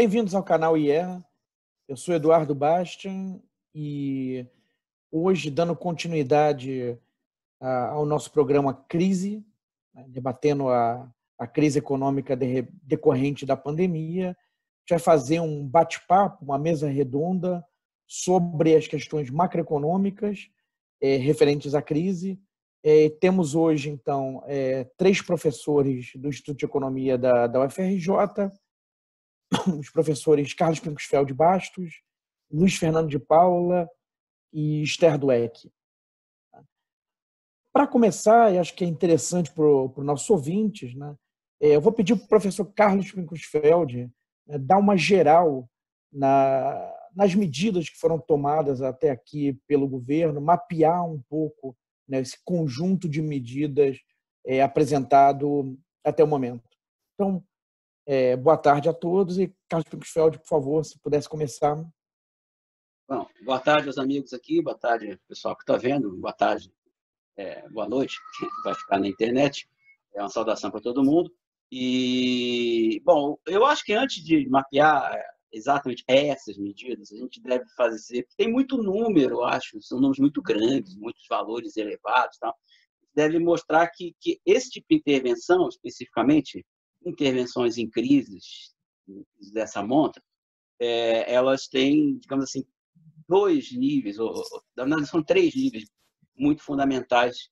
Bem-vindos ao canal IER. Eu sou Eduardo Bastian e hoje, dando continuidade ao nosso programa Crise, debatendo a crise econômica decorrente da pandemia, a gente vai fazer um bate-papo, uma mesa redonda sobre as questões macroeconômicas referentes à crise. Temos hoje, então, 3 professores do Instituto de Economia da UFRJ, os professores Carlos Pinkusfeld Bastos, Luiz Fernando de Paula e Esther Dweck. Para começar, e acho que é interessante para os nossos ouvintes, né, eu vou pedir para o professor Carlos Pinkusfeld dar uma geral nas medidas que foram tomadas até aqui pelo governo, mapear um pouco, né, esse conjunto de medidas apresentado até o momento. Então, boa tarde a todos e Carlos Pinkusfeld, por favor, se pudesse começar. Bom, boa tarde aos amigos aqui, boa tarde pessoal que está vendo, boa tarde, boa noite, que vai ficar na internet. É uma saudação para todo mundo. E, bom, eu acho que antes de mapear exatamente essas medidas, a gente deve fazer, porque tem muito número, eu acho, são números muito grandes, muitos valores elevados, tal. Deve mostrar que esse tipo de intervenção, especificamente, intervenções em crises dessa monta, elas têm, digamos assim, 2 níveis, na verdade são 3 níveis muito fundamentais,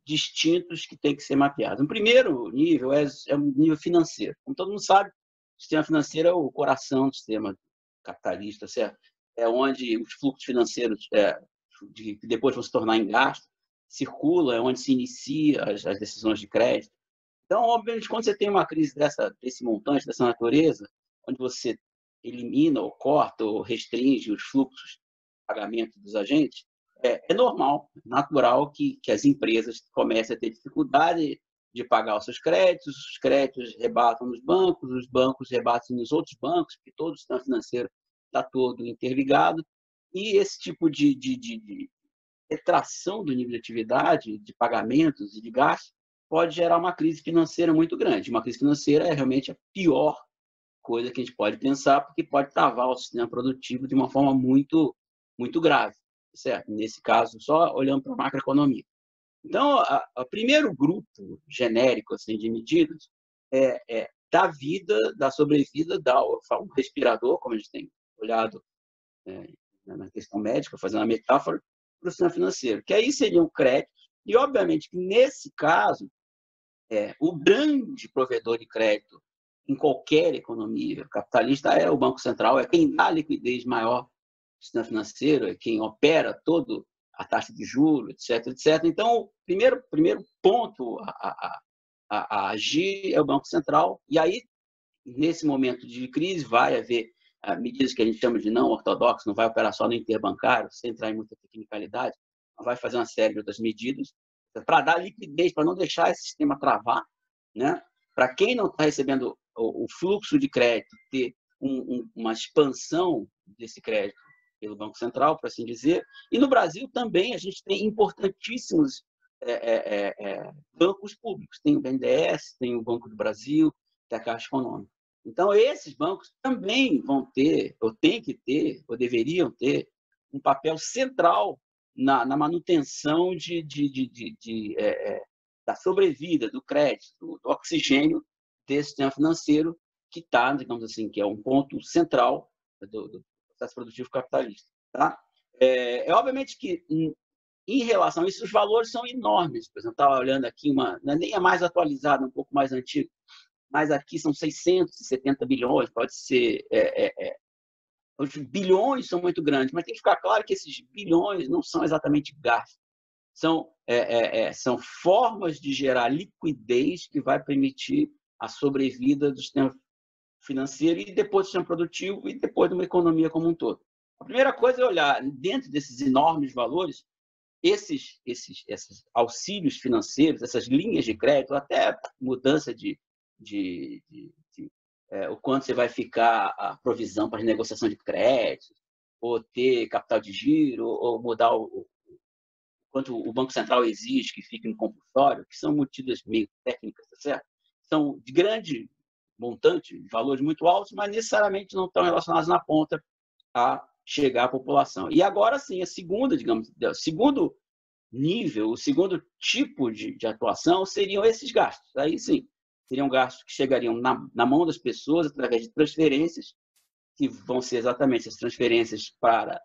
distintos, que tem que ser mapeados. O primeiro nível é um nível financeiro. Como todo mundo sabe, o sistema financeiro é o coração do sistema capitalista, certo? É onde os fluxos financeiros, que depois vão se tornar em gasto, circulam, é onde se inicia as decisões de crédito. Então, obviamente, quando você tem uma crise desse montante, dessa natureza, onde você elimina ou corta ou restringe os fluxos de pagamento dos agentes, é normal, natural que as empresas comecem a ter dificuldade de pagar os seus créditos, os créditos rebatam nos bancos, os bancos rebatem nos outros bancos, porque todo o sistema financeiro está todo interligado, e esse tipo de retração do nível de atividade, de pagamentos e de gastos, pode gerar uma crise financeira muito grande. Uma crise financeira é realmente a pior coisa que a gente pode pensar, porque pode travar o sistema produtivo de uma forma muito, muito grave, certo? Nesse caso, só olhando para a macroeconomia. Então, o primeiro grupo genérico assim, de medidas da vida, da sobrevida, o respirador, como a gente tem olhado na questão médica, fazendo uma metáfora, para o sistema financeiro, que aí seria um crédito, e obviamente que nesse caso, o grande provedor de crédito em qualquer economia capitalista é o Banco Central, é quem dá liquidez maior do sistema financeiro, é quem opera toda a taxa de juros, etc, etc. Então, o primeiro ponto a agir é o Banco Central, e aí, nesse momento de crise, vai haver medidas que a gente chama de não ortodoxas, não vai operar só no interbancário, sem entrar em muita tecnicalidade, mas vai fazer uma série de outras medidas para dar liquidez, para não deixar esse sistema travar, né? Para quem não está recebendo o fluxo de crédito, ter uma expansão desse crédito pelo Banco Central, por assim dizer. E no Brasil também a gente tem importantíssimos bancos públicos. Tem o BNDES, tem o Banco do Brasil, tem a Caixa Econômica. Então, esses bancos também vão ter, ou têm que ter, ou deveriam ter, um papel central na manutenção da sobrevida, do crédito, do oxigênio desse sistema financeiro que está, digamos assim, que é um ponto central do processo produtivo capitalista. Tá? Obviamente que, em relação a isso, os valores são enormes. Por exemplo, eu estava olhando aqui, nem é mais atualizado, um pouco mais antigo, mas aqui são 670 bilhões, pode ser... os bilhões são muito grandes, mas tem que ficar claro que esses bilhões não são exatamente gastos. São formas de gerar liquidez que vai permitir a sobrevida do sistema financeiro e depois do sistema produtivo e depois de uma economia como um todo. A primeira coisa é olhar, dentro desses enormes valores, esses auxílios financeiros, essas linhas de crédito, até mudança o quanto você vai ficar a provisão para renegociação de crédito, ou ter capital de giro, ou mudar o quanto o Banco Central exige que fique no compulsório, que são medidas meio técnicas, tá certo? São de grande montante, valores muito altos, mas necessariamente não estão relacionados na ponta a chegar à população. E agora sim, a segunda, digamos, o segundo nível, o segundo tipo de atuação seriam esses gastos. Aí sim, seriam gastos que chegariam na mão das pessoas através de transferências, que vão ser exatamente as transferências para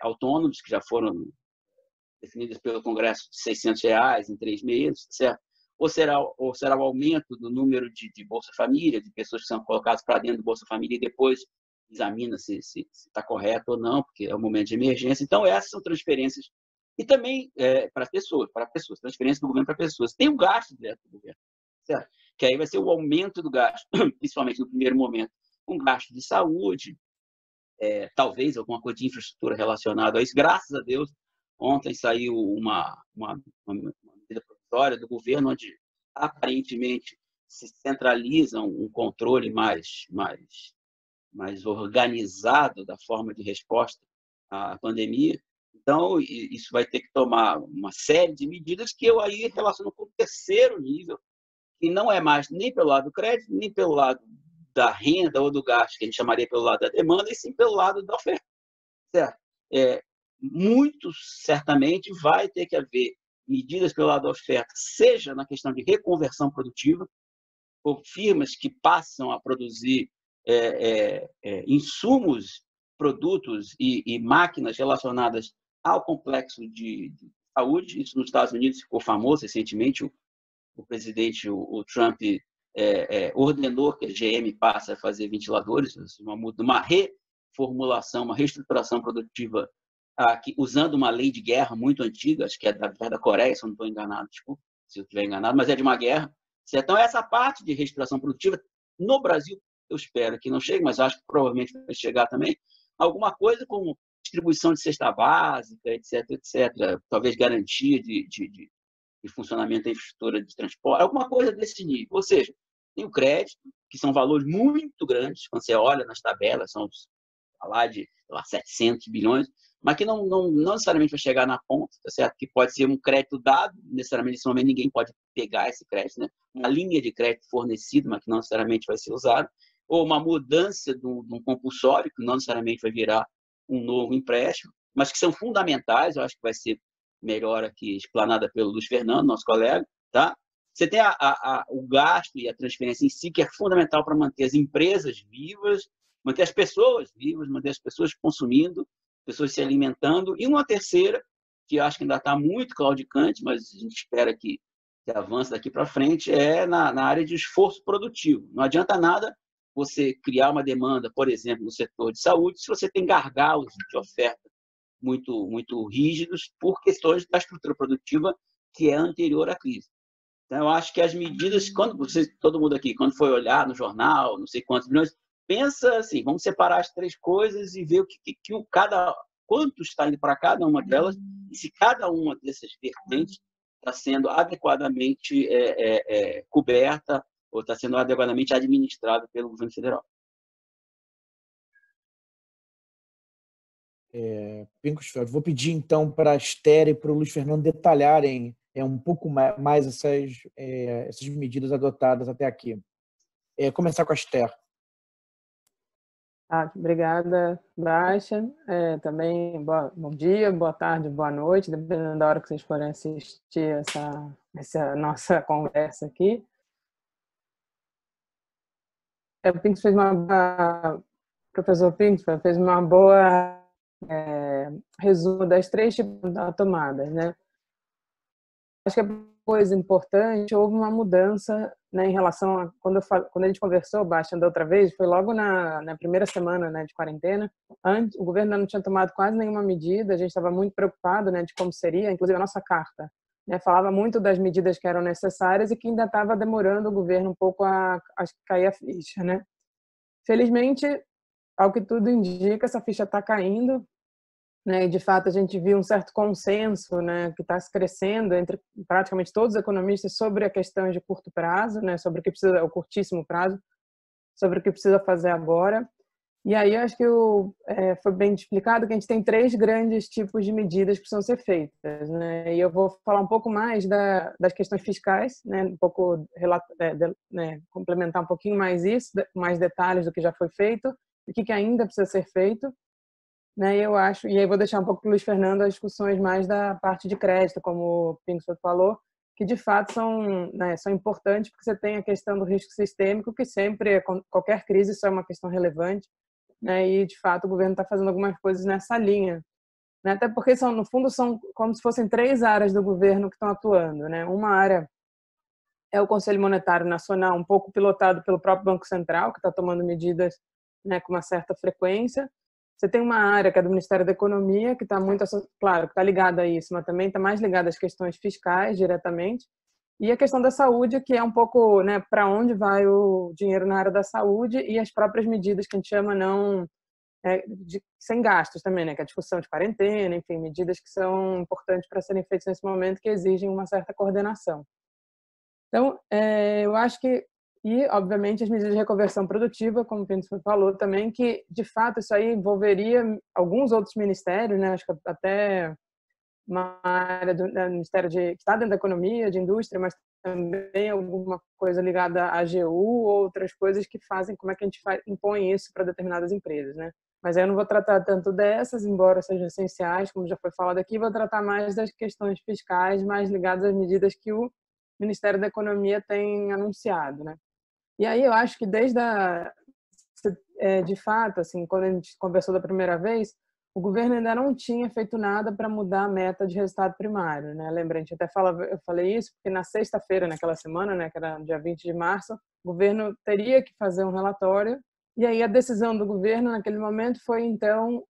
autônomos, que já foram definidas pelo Congresso de R$ 600 em 3 meses, certo? Ou será o aumento do número de Bolsa Família, de pessoas que são colocadas para dentro do Bolsa Família e depois examina se está correto ou não, porque é um momento de emergência. Então, essas são transferências. E também para pessoas, transferência do governo para pessoas. Tem o gasto direto do governo, certo? Que aí vai ser o aumento do gasto, principalmente no primeiro momento, um gasto de saúde, talvez alguma coisa de infraestrutura relacionada a isso. Graças a Deus, ontem saiu uma medida provisória do governo onde aparentemente se centraliza um controle mais organizado da forma de resposta à pandemia. Então, isso vai ter que tomar uma série de medidas que eu aí relaciono com o terceiro nível, que não é mais nem pelo lado do crédito, nem pelo lado da renda ou do gasto, que a gente chamaria pelo lado da demanda, e sim pelo lado da oferta. Certo? Muito certamente vai ter que haver medidas pelo lado da oferta, seja na questão de reconversão produtiva, por firmas que passam a produzir insumos, produtos e máquinas relacionadas ao complexo de saúde. Isso nos Estados Unidos ficou famoso recentemente. O presidente, o Trump, ordenou que a GM passe a fazer ventiladores, uma reformulação, uma reestruturação produtiva, usando uma lei de guerra muito antiga, acho que é da Coreia, se eu não estou enganado, desculpa, se eu estiver enganado, mas é de uma guerra. Então, essa parte de reestruturação produtiva, no Brasil, eu espero que não chegue, mas acho que provavelmente vai chegar também, alguma coisa como distribuição de cesta básica, etc., etc., talvez garantia de funcionamento da infraestrutura de transporte, alguma coisa desse nível. Ou seja, tem o crédito, que são valores muito grandes, quando você olha nas tabelas, são lá de 700 bilhões, mas que não necessariamente vai chegar na ponta, tá certo? Que pode ser um crédito dado, necessariamente nesse momento ninguém pode pegar esse crédito, né? Uma linha de crédito fornecida, mas que não necessariamente vai ser usada, ou uma mudança de um compulsório, que não necessariamente vai virar um novo empréstimo, mas que são fundamentais, eu acho que vai ser melhor aqui explanada pelo Luiz Fernando, nosso colega, tá? Você tem o gasto e a transferência em si, que é fundamental para manter as empresas vivas, manter as pessoas vivas, manter as pessoas consumindo, pessoas se alimentando, e uma terceira, que eu acho que ainda está muito claudicante, mas a gente espera que avance daqui para frente, é na área de esforço produtivo. Não adianta nada você criar uma demanda, por exemplo, no setor de saúde, se você tem gargalos de oferta muito rígidos por questões da estrutura produtiva que é anterior à crise. Então, eu acho que as medidas, todo mundo aqui, quando foi olhar no jornal, não sei quantos milhões, pensa assim, vamos separar as três coisas e ver quanto está indo para cada uma delas e se cada uma dessas vertentes está sendo adequadamente coberta ou está sendo adequadamente administrada pelo governo federal. Pincosfeld, vou pedir então para a Esther e para o Luiz Fernando detalharem um pouco mais essas medidas adotadas até aqui. Começar com a Esther. Obrigada, Baixa. Também bom dia, boa tarde, boa noite, dependendo da hora que vocês forem assistir essa nossa conversa aqui. O professor Pinks fez uma boa resumo das três tipos de tomadas, né? Acho que a coisa importante, houve uma mudança, né, em relação a quando a gente conversou, Baixa, da outra vez, foi logo na primeira semana, né, de quarentena. Antes, o governo não tinha tomado quase nenhuma medida, a gente estava muito preocupado, né, de como seria, inclusive a nossa carta, né, falava muito das medidas que eram necessárias e que ainda estava demorando o governo um pouco a cair a ficha, né? Felizmente, ao que tudo indica, essa ficha está caindo, né? E de fato a gente viu um certo consenso, né, que está crescendo entre praticamente todos os economistas sobre a questão de curto prazo, né, sobre o que precisa, o curtíssimo prazo, sobre o que precisa fazer agora. E aí eu acho que foi bem explicado que a gente tem 3 grandes tipos de medidas que precisam ser feitas, né? E eu vou falar um pouco mais das questões fiscais, né? Um pouco complementar um pouquinho mais isso, mais detalhes do que já foi feito, o que ainda precisa ser feito, né? Eu acho, e aí vou deixar um pouco para o Luiz Fernando as discussões mais da parte de crédito, como o Pinkford falou, que de fato são importantes, porque você tem a questão do risco sistêmico, que sempre, qualquer crise, isso é uma questão relevante, né? E de fato o governo está fazendo algumas coisas nessa linha, né? Até porque no fundo são como se fossem 3 áreas do governo que estão atuando, né? Uma área é o Conselho Monetário Nacional, um pouco pilotado pelo próprio Banco Central, que está tomando medidas, né, com uma certa frequência. Você tem uma área que é do Ministério da Economia, que está muito, claro, que está ligada a isso, mas também está mais ligada às questões fiscais diretamente. E a questão da saúde, que é um pouco, né, para onde vai o dinheiro na área da saúde e as próprias medidas que a gente chama sem gastos também, né, que é a discussão de quarentena, enfim, medidas que são importantes para serem feitas nesse momento, que exigem uma certa coordenação. Então, eu acho que, e obviamente as medidas de reconversão produtiva, como o Pinto falou também, que de fato isso aí envolveria alguns outros ministérios, né, acho que até uma área do Ministério que está dentro da economia, de indústria, mas também alguma coisa ligada à AGU, outras coisas que fazem, como é que a gente impõe isso para determinadas empresas, né? Mas aí eu não vou tratar tanto dessas, embora sejam essenciais, como já foi falado aqui, vou tratar mais das questões fiscais, mais ligadas às medidas que o Ministério da Economia tem anunciado, né? E aí eu acho que de fato, assim, quando a gente conversou da primeira vez, o governo ainda não tinha feito nada para mudar a meta de resultado primário, né? Lembra, a gente até eu falei isso porque na sexta-feira, naquela semana, né, que era dia 20 de março, o governo teria que fazer um relatório, e aí a decisão do governo naquele momento foi, então,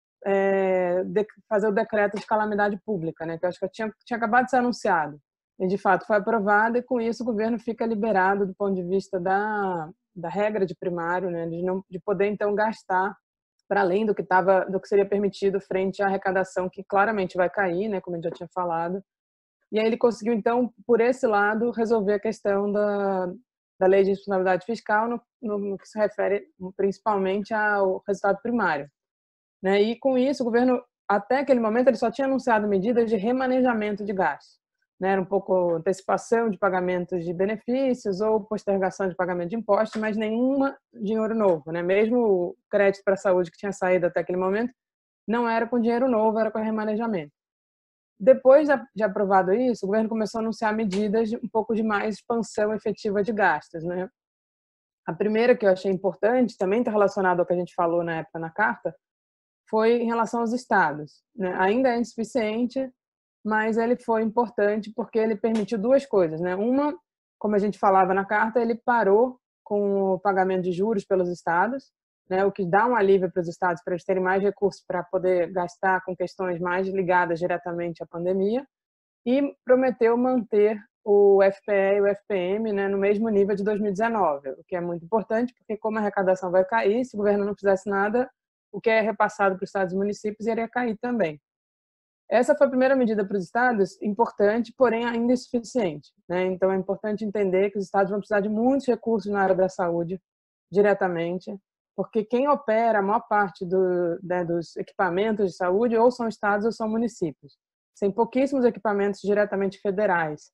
fazer o decreto de calamidade pública, né, que eu acho que tinha acabado de ser anunciado. E, de fato, foi aprovado, e com isso o governo fica liberado do ponto de vista da regra de primário, né, de poder, então, gastar para além do que seria permitido frente à arrecadação, que claramente vai cair, né, como a gente já tinha falado. E aí ele conseguiu, então, por esse lado, resolver a questão da lei de responsabilidade fiscal no que se refere principalmente ao resultado primário, né? E com isso, o governo, até aquele momento, ele só tinha anunciado medidas de remanejamento de gastos, né? Era um pouco antecipação de pagamentos de benefícios ou postergação de pagamento de impostos, mas nenhuma dinheiro novo, né? Mesmo o crédito para a saúde que tinha saído até aquele momento, não era com dinheiro novo, era com remanejamento. Depois de aprovado isso, o governo começou a anunciar medidas de um pouco de mais expansão efetiva de gastos, né? A primeira que eu achei importante, também está relacionada ao que a gente falou na época na carta, foi em relação aos estados, né? Ainda é insuficiente, mas ele foi importante porque ele permitiu 2 coisas, né? Uma, como a gente falava na carta, ele parou com o pagamento de juros pelos estados, né? O que dá um alívio para os estados para eles terem mais recursos para poder gastar com questões mais ligadas diretamente à pandemia, e prometeu manter o FPE e o FPM, né, no mesmo nível de 2019, o que é muito importante, porque como a arrecadação vai cair, se o governo não fizesse nada, o que é repassado para os estados e municípios iria cair também. Essa foi a primeira medida para os estados, importante, porém ainda insuficiente, né? Então é importante entender que os estados vão precisar de muitos recursos na área da saúde, diretamente, porque quem opera a maior parte dos equipamentos de saúde ou são estados ou são municípios. Tem pouquíssimos equipamentos diretamente federais.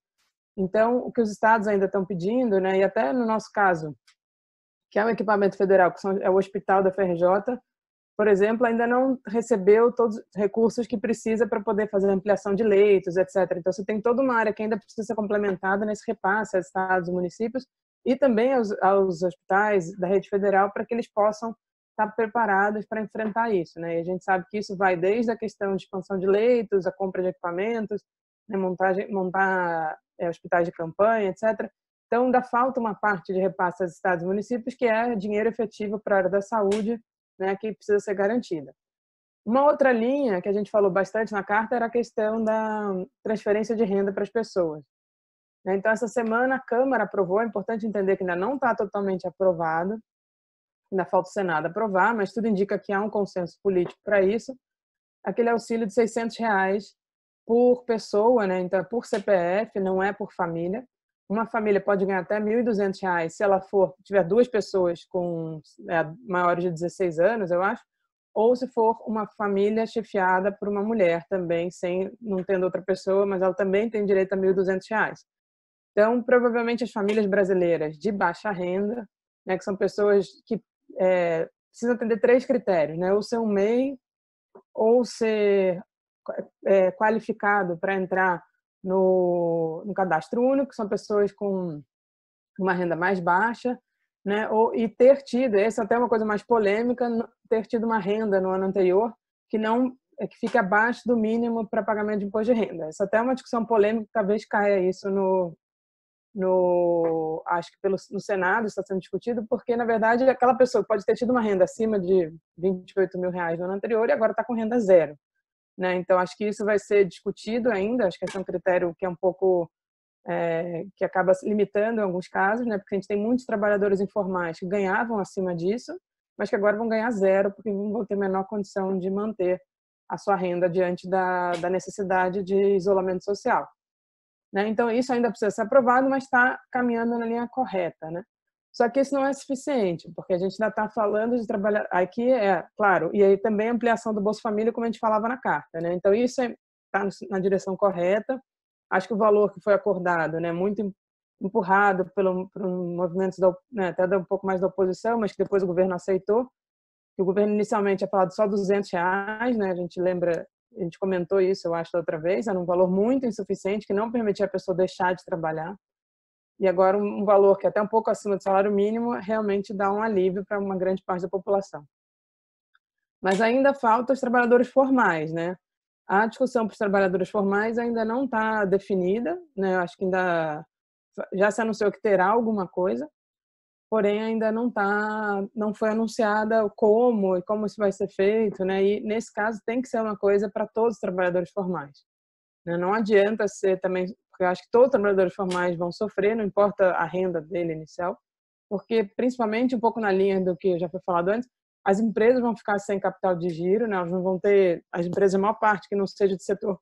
Então, o que os estados ainda estão pedindo, né, e até no nosso caso, que é um equipamento federal, que é o Hospital da FRJ, por exemplo, ainda não recebeu todos os recursos que precisa para poder fazer ampliação de leitos, etc. Então, você tem toda uma área que ainda precisa ser complementada nesse repasse aos estados e municípios e também aos hospitais da rede federal para que eles possam estar preparados para enfrentar isso, né? E a gente sabe que isso vai desde a questão de expansão de leitos, a compra de equipamentos, né, montar hospitais de campanha, etc. Então, ainda falta uma parte de repasse aos estados e municípios, que é dinheiro efetivo para a área da saúde, né, que precisa ser garantida. Uma outra linha que a gente falou bastante na carta era a questão da transferência de renda para as pessoas. Então, essa semana a Câmara aprovou, é importante entender que ainda não está totalmente aprovado, ainda falta o Senado aprovar, mas tudo indica que há um consenso político para isso, aquele auxílio de R$600 por pessoa, né? Então, por CPF, não é por família, uma família pode ganhar até R$ 1.200 se ela tiver duas pessoas com maiores de 16 anos, eu acho, ou se for uma família chefiada por uma mulher também, não tendo outra pessoa, mas ela também tem direito a R$ 1.200. Então, provavelmente as famílias brasileiras de baixa renda, né, que são pessoas que precisam atender 3 critérios, né, ou ser um MEI, ou ser qualificado para entrar no cadastro único, que são pessoas com uma renda mais baixa, né? E ter tido, essa até é uma coisa mais polêmica, ter tido uma renda no ano anterior que fica abaixo do mínimo para pagamento de imposto de renda. Essa até é uma discussão polêmica, talvez caia isso acho que no Senado está sendo discutido, porque na verdade aquela pessoa pode ter tido uma renda acima de R$ 28 mil no ano anterior e agora está com renda zero, né? Então acho que isso vai ser discutido ainda, acho que esse é um critério que é um pouco que acaba limitando em alguns casos, né? Porque a gente tem muitos trabalhadores informais que ganhavam acima disso, mas que agora vão ganhar zero porque não vão ter a menor condição de manter a sua renda diante da necessidade de isolamento social, né? Então isso ainda precisa ser aprovado, mas está caminhando na linha correta, né? Só que isso não é suficiente, porque a gente ainda está falando de trabalhar aqui, claro, e aí também a ampliação do Bolsa Família, como a gente falava na carta, né? Então isso está na direção correta. Acho que o valor que foi acordado, né, muito empurrado por movimentos até um pouco mais da oposição, mas que depois o governo aceitou. O governo inicialmente tinha falado só R$ 200, né? A gente comentou isso, eu acho, da outra vez. Era um valor muito insuficiente que não permitia a pessoa deixar de trabalhar. E agora um valor que é até um pouco acima do salário mínimo realmente dá um alívio para uma grande parte da população. Mas ainda falta os trabalhadores formais, né? A discussão para os trabalhadores formais ainda não está definida, né? Eu acho que ainda já se anunciou que terá alguma coisa, porém ainda não foi anunciada como e como isso vai ser feito, né? E nesse caso tem que ser uma coisa para todos os trabalhadores formais, né? Não adianta ser também, porque eu acho que todos os trabalhadores formais vão sofrer, não importa a renda dele inicial, porque principalmente um pouco na linha do que já foi falado antes, as empresas vão ficar sem capital de giro, né? Elas não vão ter, as empresas, a maior parte que não seja de setor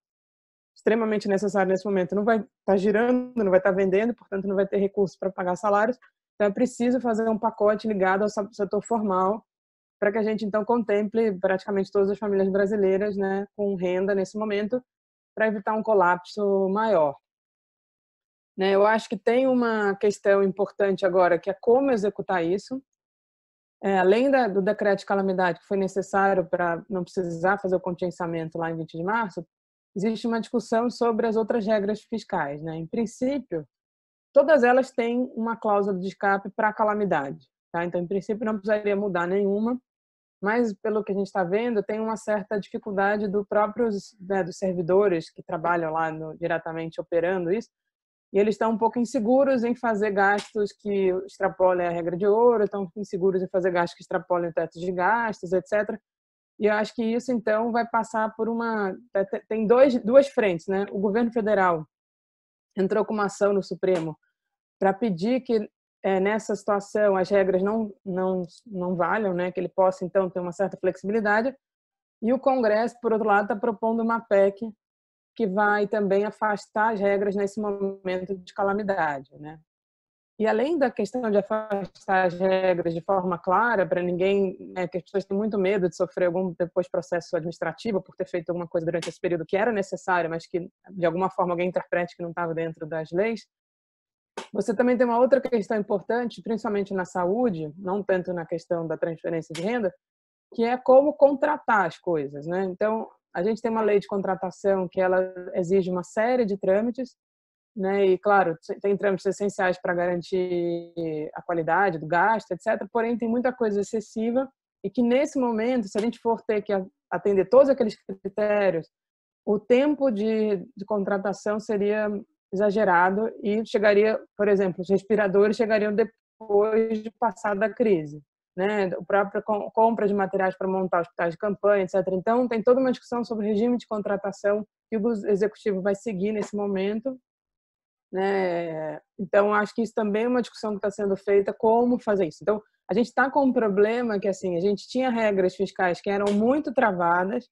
extremamente necessário nesse momento, não vai estar girando, não vai estar vendendo, portanto não vai ter recursos para pagar salários. Então é preciso fazer um pacote ligado ao setor formal para que a gente então contemple praticamente todas as famílias brasileiras, né, com renda nesse momento, para evitar um colapso maior. Né? Eu acho que tem uma questão importante agora, que é como executar isso. Além do decreto de calamidade, que foi necessário para não precisar fazer o contingenciamento lá em 20 de março, existe uma discussão sobre as outras regras fiscais, né? Em princípio, todas elas têm uma cláusula de escape para a calamidade, tá? Então, em princípio, não precisaria mudar nenhuma, mas, pelo que a gente está vendo, tem uma certa dificuldade dos servidores que trabalham lá diretamente operando isso, e eles estão um pouco inseguros em fazer gastos que extrapolem a regra de ouro, estão inseguros em fazer gastos que extrapolem o teto de gastos, etc. E eu acho que isso, então, vai passar por tem duas frentes, né? O governo federal entrou com uma ação no Supremo para pedir que, nessa situação, as regras não valham, né? Que ele possa, então, ter uma certa flexibilidade. E o Congresso, por outro lado, está propondo uma PEC que vai também afastar as regras nesse momento de calamidade, né? E além da questão de afastar as regras de forma clara, para ninguém, né, que as pessoas têm muito medo de sofrer algum depois processo administrativo por ter feito alguma coisa durante esse período que era necessário, mas que de alguma forma alguém interprete que não estava dentro das leis. Você também tem uma outra questão importante, principalmente na saúde, não tanto na questão da transferência de renda, que é como contratar as coisas, né? Então, a gente tem uma lei de contratação que ela exige uma série de trâmites, né? E, claro, tem trâmites essenciais para garantir a qualidade do gasto, etc. Porém, tem muita coisa excessiva e que, nesse momento, se a gente for ter que atender todos aqueles critérios, o tempo de contratação seria exagerado e chegaria, por exemplo, os respiradores chegariam depois de passar da crise, né? A própria compra de materiais para montar hospitais de campanha, etc. Então, tem toda uma discussão sobre o regime de contratação que o executivo vai seguir nesse momento, né? Então, acho que isso também é uma discussão que está sendo feita, como fazer isso. Então, a gente está com um problema que, assim, a gente tinha regras fiscais que eram muito travadas,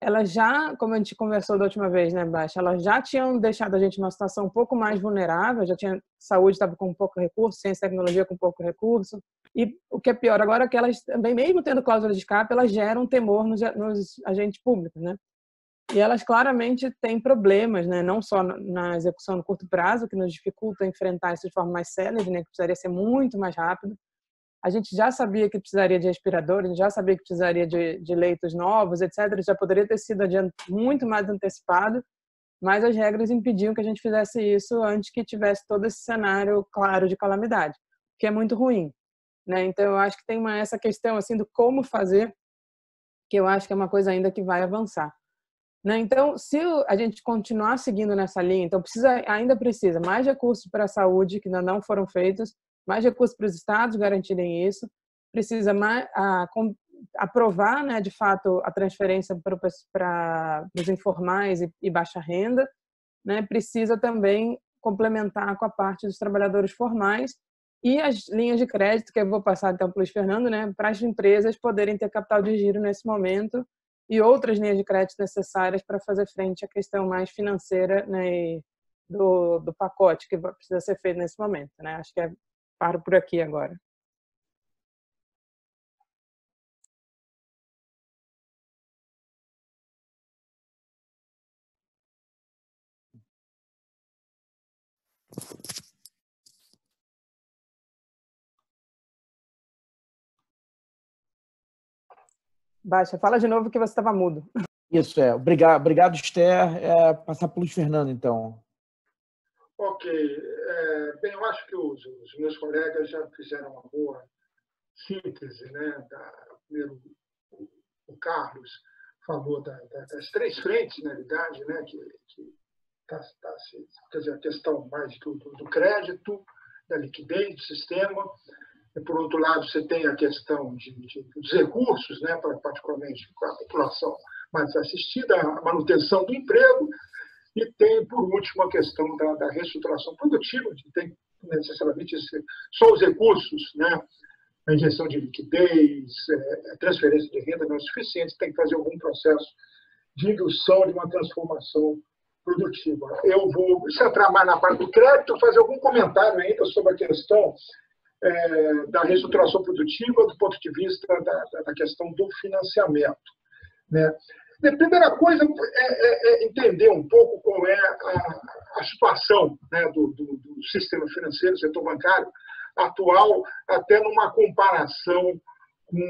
elas já, como a gente conversou da última vez, né, Baixa, elas já tinham deixado a gente numa situação um pouco mais vulnerável, já tinha saúde estava com pouco recurso, ciência e tecnologia com pouco recurso, e o que é pior agora é que elas também, mesmo tendo cláusula de escape, elas geram temor nos agentes públicos, né? E elas claramente têm problemas, né? Não só na execução no curto prazo, que nos dificulta enfrentar isso de forma mais célere, né? Que precisaria ser muito mais rápido. A gente já sabia que precisaria de respiradores, a gente já sabia que precisaria de leitos novos, etc. Já poderia ter sido muito mais antecipado, mas as regras impediam que a gente fizesse isso antes que tivesse todo esse cenário claro de calamidade, que é muito ruim, né? Então, eu acho que tem essa questão assim do como fazer, que eu acho que é uma coisa ainda que vai avançar. Né? Então, se a gente continuar seguindo nessa linha, então ainda precisa mais recursos para a saúde, que ainda não foram feitos, mais recursos para os estados garantirem isso, precisa aprovar, né, de fato, a transferência para os informais e baixa renda, né? Precisa também complementar com a parte dos trabalhadores formais e as linhas de crédito, que eu vou passar então para o Luiz Fernando, né, para as empresas poderem ter capital de giro nesse momento, e outras linhas de crédito necessárias para fazer frente à questão mais financeira, né, do pacote que precisa ser feito nesse momento. Né? Acho que paro por aqui agora. Baixa, fala de novo que você estava mudo. Isso, obrigado, Esther. Passar para o Luiz Fernando, então. Ok. Bem, eu acho que os meus colegas já fizeram uma boa síntese, né? Primeiro, o Carlos falou das três frentes, na realidade, né? Quer dizer, a questão mais do crédito, da liquidez do sistema. E, por outro lado, você tem a questão dos recursos, né? Particularmente para a população mais assistida, a manutenção do emprego. E tem, por último, a questão da reestruturação produtiva, que tem necessariamente só os recursos, né? A injeção de liquidez, a transferência de renda não é suficiente, tem que fazer algum processo de indução de uma transformação produtiva. Eu vou centrar mais na parte do crédito, fazer algum comentário ainda sobre a questão da reestruturação produtiva do ponto de vista da questão do financiamento. Né? A primeira coisa é entender um pouco qual é a situação, né, do sistema financeiro, do setor bancário atual, até numa comparação com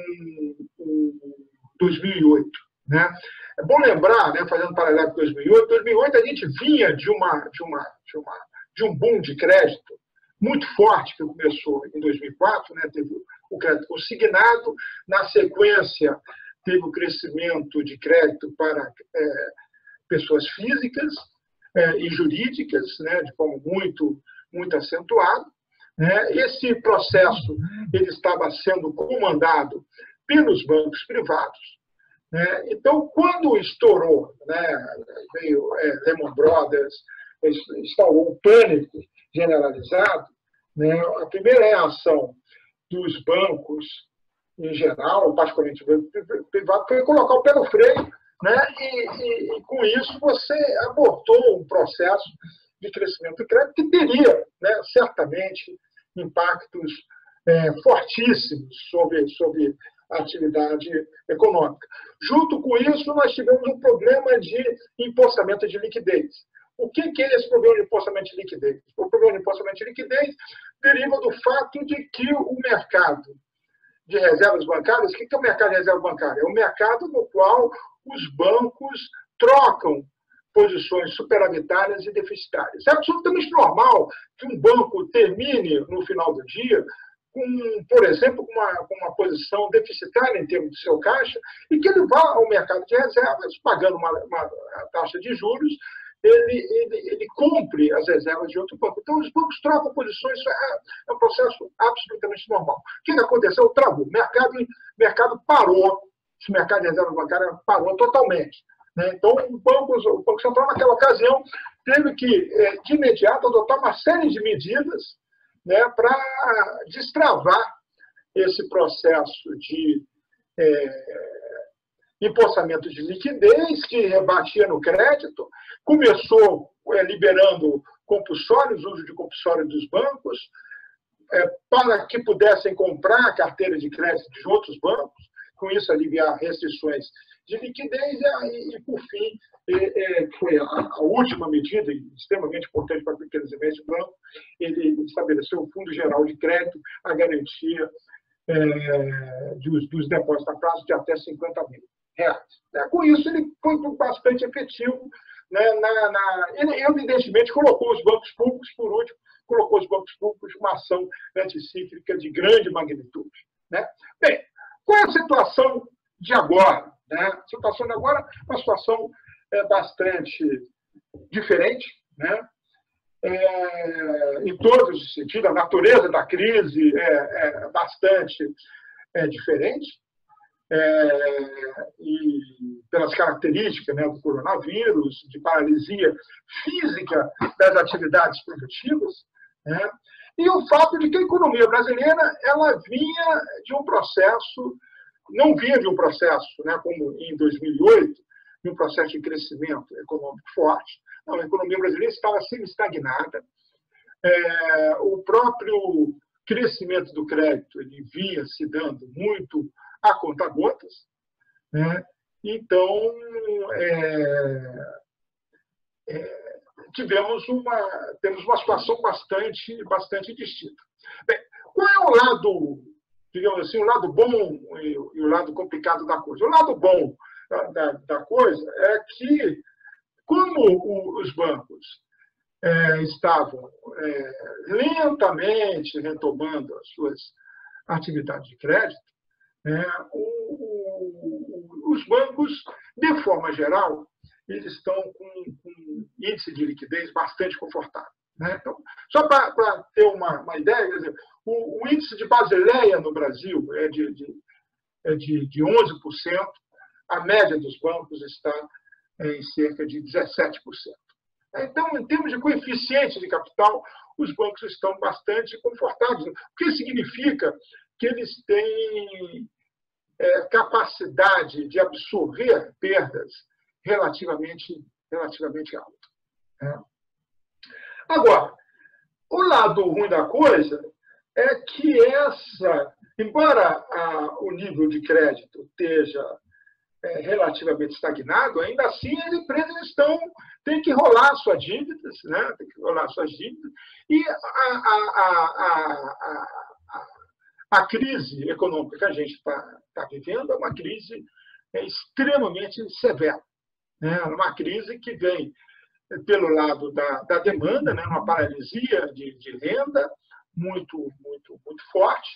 2008. Né? É bom lembrar, né, fazendo paralelo com 2008 a gente vinha de um boom de crédito muito forte que começou em 2004, né, teve o crédito consignado, na sequência teve o crescimento de crédito para pessoas físicas e jurídicas, né, de forma muito, muito acentuada. Né? Esse processo ele estava sendo comandado pelos bancos privados. Né? Então, quando estourou, né, veio Lehman Brothers, instaurou um pânico generalizado, né, a primeira reação dos bancos em geral, particularmente o banco privado, foi colocar o pé no freio, né? E com isso você abortou um processo de crescimento do crédito que teria, né, certamente, impactos fortíssimos sobre a atividade econômica. Junto com isso, nós tivemos um problema de empossamento de liquidez. O que é esse problema de empossamento de liquidez? O problema de empossamento de liquidez deriva do fato de que o mercado de reservas bancárias, o que é o mercado de reserva bancária? É o mercado no qual os bancos trocam posições superavitárias e deficitárias. É absolutamente normal que um banco termine, no final do dia, por exemplo, com uma posição deficitária em termos de seu caixa, e que ele vá ao mercado de reservas, pagando uma taxa de juros, ele compre as reservas de outro banco. Então, os bancos trocam posições, é um processo absolutamente normal. O que aconteceu? Travou. O mercado parou, esse mercado de reserva bancária parou totalmente. Né? Então, o Banco Central, naquela ocasião, teve que, de imediato, adotar uma série de medidas, né, para destravar esse processo empossamento de liquidez, que rebatia no crédito, começou liberando compulsórios, uso de compulsório dos bancos, para que pudessem comprar a carteira de crédito de outros bancos, com isso aliviar restrições de liquidez, e por fim, foi a última medida, extremamente importante para pequenos e médios bancos, ele estabeleceu o Fundo Geral de Crédito, a garantia dos depósitos a prazo de até R$50 mil. Com isso, ele foi bastante efetivo. Ele, evidentemente, colocou os bancos públicos, por último, colocou os bancos públicos uma ação anticíclica de grande magnitude. Bem, qual é a situação de agora? A situação de agora é uma situação bastante diferente, em todos os sentidos. A natureza da crise é bastante diferente, e pelas características do coronavírus, de paralisia física das atividades produtivas, e o fato de que a economia brasileira ela vinha de um processo, não vinha de um processo, como em 2008, de um processo de crescimento econômico forte. Não, a economia brasileira estava sendo estagnada. O próprio crescimento do crédito ele vinha se dando muito a conta-gotas. Então, temos uma situação bastante distinta. Bem, qual é o lado, digamos assim, o lado bom e o lado complicado da coisa? O lado bom da coisa é que, como os bancos estavam lentamente retomando as suas atividades de crédito, os bancos, de forma geral, eles estão com índice de liquidez bastante confortável. Então, só para ter uma ideia, quer dizer, o índice de Basileia no Brasil é de 11%, a média dos bancos está em cerca de 17%. Então, em termos de coeficiente de capital, os bancos estão bastante confortáveis, o que significa que eles têm capacidade de absorver perdas relativamente alta. Agora, o lado ruim da coisa é que embora o nível de crédito esteja relativamente estagnado, ainda assim as empresas têm que rolar suas dívidas, e a crise econômica que a gente está vivendo é uma crise extremamente severa. Uma crise que vem pelo lado da demanda, uma paralisia de renda muito forte,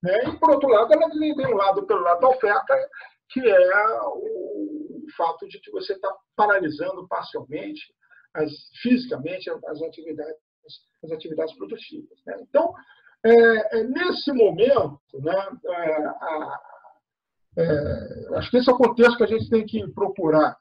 e, por outro lado, ela vem pelo lado da oferta, que é o fato de que você está paralisando parcialmente, fisicamente, as atividades produtivas. Então, nesse momento, acho que esse é o contexto que a gente tem que procurar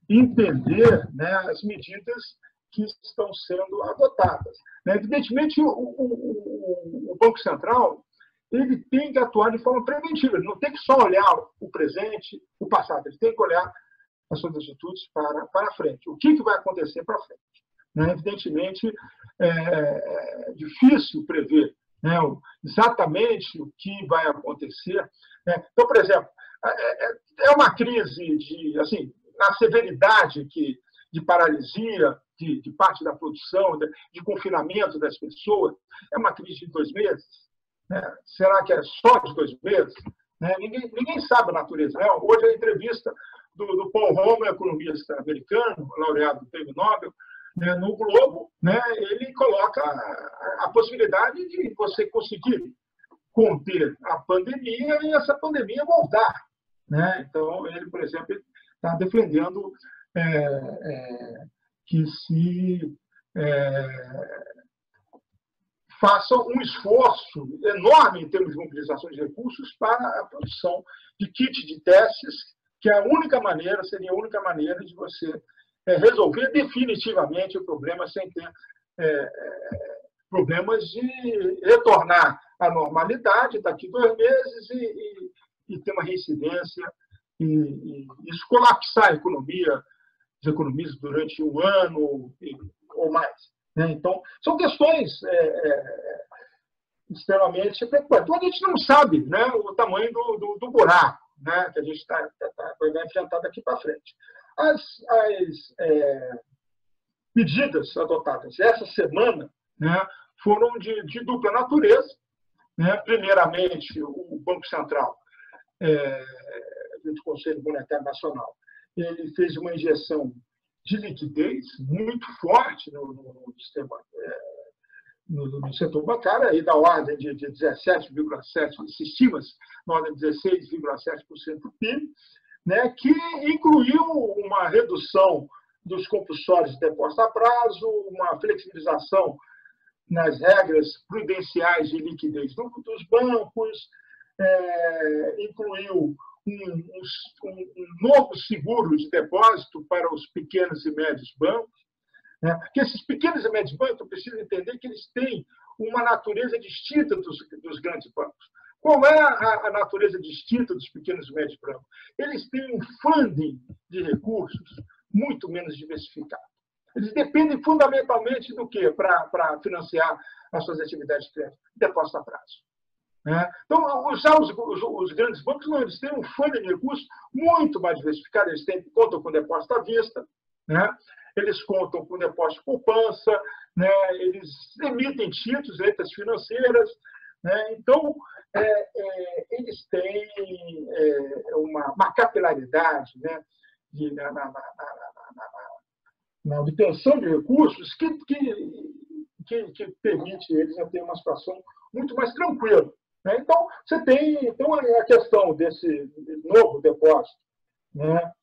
entender as medidas que estão sendo adotadas. Evidentemente, o Banco Central ele tem que atuar de forma preventiva, ele não tem que só olhar o presente, o passado, ele tem que olhar as suas atitudes para frente. O que vai acontecer para frente? Evidentemente, é difícil prever exatamente o que vai acontecer. Então, por exemplo, é uma crise na severidade de paralisia de parte da produção, de confinamento das pessoas, é uma crise de 2 meses? Será que é só de 2 meses? Ninguém sabe a natureza. Hoje, a entrevista do Paul Romer, economista americano, laureado do Prêmio Nobel, no Globo, ele coloca a possibilidade de você conseguir conter a pandemia e essa pandemia voltar. Então, ele, por exemplo, está defendendo que se faça um esforço enorme em termos de mobilização de recursos para a produção de kits de testes, que seria a única maneira de você resolver definitivamente o problema sem ter problemas de retornar à normalidade daqui 2 meses e ter uma reincidência isso colapsar a economia, os economistas durante um ano ou mais. Né? Então, são questões extremamente preocupantes. Então, a gente não sabe, né, o tamanho do buraco, né, que a gente vai enfrentar daqui para frente. As medidas adotadas essa semana, né, foram de dupla natureza. Né? Primeiramente, o Banco Central, do Conselho Monetário Nacional, ele fez uma injeção de liquidez muito forte no sistema, no setor bancário, aí da ordem de 17,7%, se estima na ordem de 16,7% do PIB, né, que incluiu uma redução dos compulsórios de depósito a prazo, uma flexibilização nas regras prudenciais de liquidez dos bancos, incluiu um novo seguro de depósito para os pequenos e médios bancos. Né? Porque esses pequenos e médios bancos precisam entender que eles têm uma natureza distinta dos grandes bancos. Qual é a natureza distinta dos pequenos e médios bancos? Eles têm um funding de recursos muito menos diversificado. Eles dependem fundamentalmente do quê? Para financiar as suas atividades de crédito? Depósito a prazo. Né? Então, já os grandes bancos, não, eles têm um fundo de recursos muito mais diversificado, eles contam com depósito à vista, né? Eles contam com depósito de poupança, né? Eles emitem títulos, letras financeiras, né? Então, eles têm uma capilaridade, né? Na obtenção de recursos que permite eles a ter uma situação muito mais tranquila. Né? Então, você tem a questão desse novo depósito, né?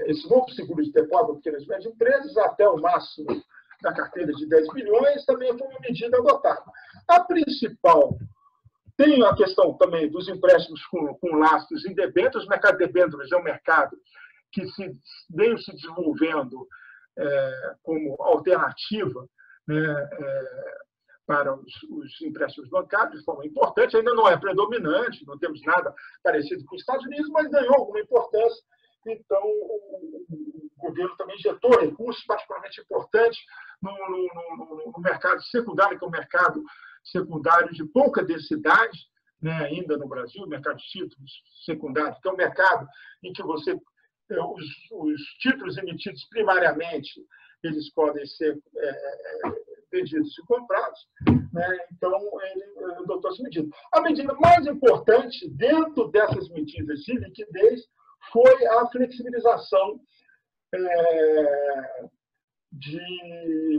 Esse novo seguro de depósito para pequenas e médias empresas, até o máximo da carteira de 10 bilhões, também foi uma medida adotada. A principal tem a questão também dos empréstimos com lastros em debêntures. O mercado de debêntures é um mercado que veio se desenvolvendo como alternativa, né, para os empréstimos bancários, de forma importante. Ainda não é predominante, não temos nada parecido com os Estados Unidos, mas ganhou alguma importância. Então, o governo também injetou recursos particularmente importantes no mercado secundário, que é um mercado secundário de pouca densidade, né, ainda no Brasil, o mercado de títulos secundários, que é um mercado em que os títulos emitidos primariamente, eles podem ser vendidos e comprados. Né? Então, ele adotou essa medida. A medida mais importante dentro dessas medidas de liquidez foi a flexibilização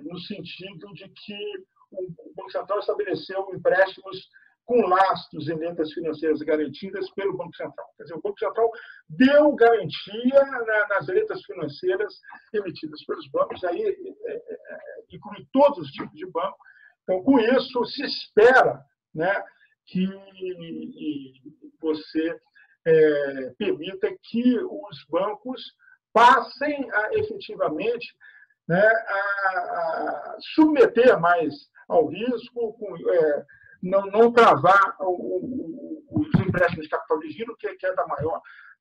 no sentido de que o Banco Central estabeleceu empréstimos com lastros em letras financeiras garantidas pelo Banco Central. Quer dizer, o Banco Central deu garantia nas letras financeiras emitidas pelos bancos, aí inclui todos os tipos de banco. Então, com isso, se espera, né, que você permita que os bancos passem efetivamente, né, a submeter mais ao risco, não travar os empréstimos de capital de giro, que é da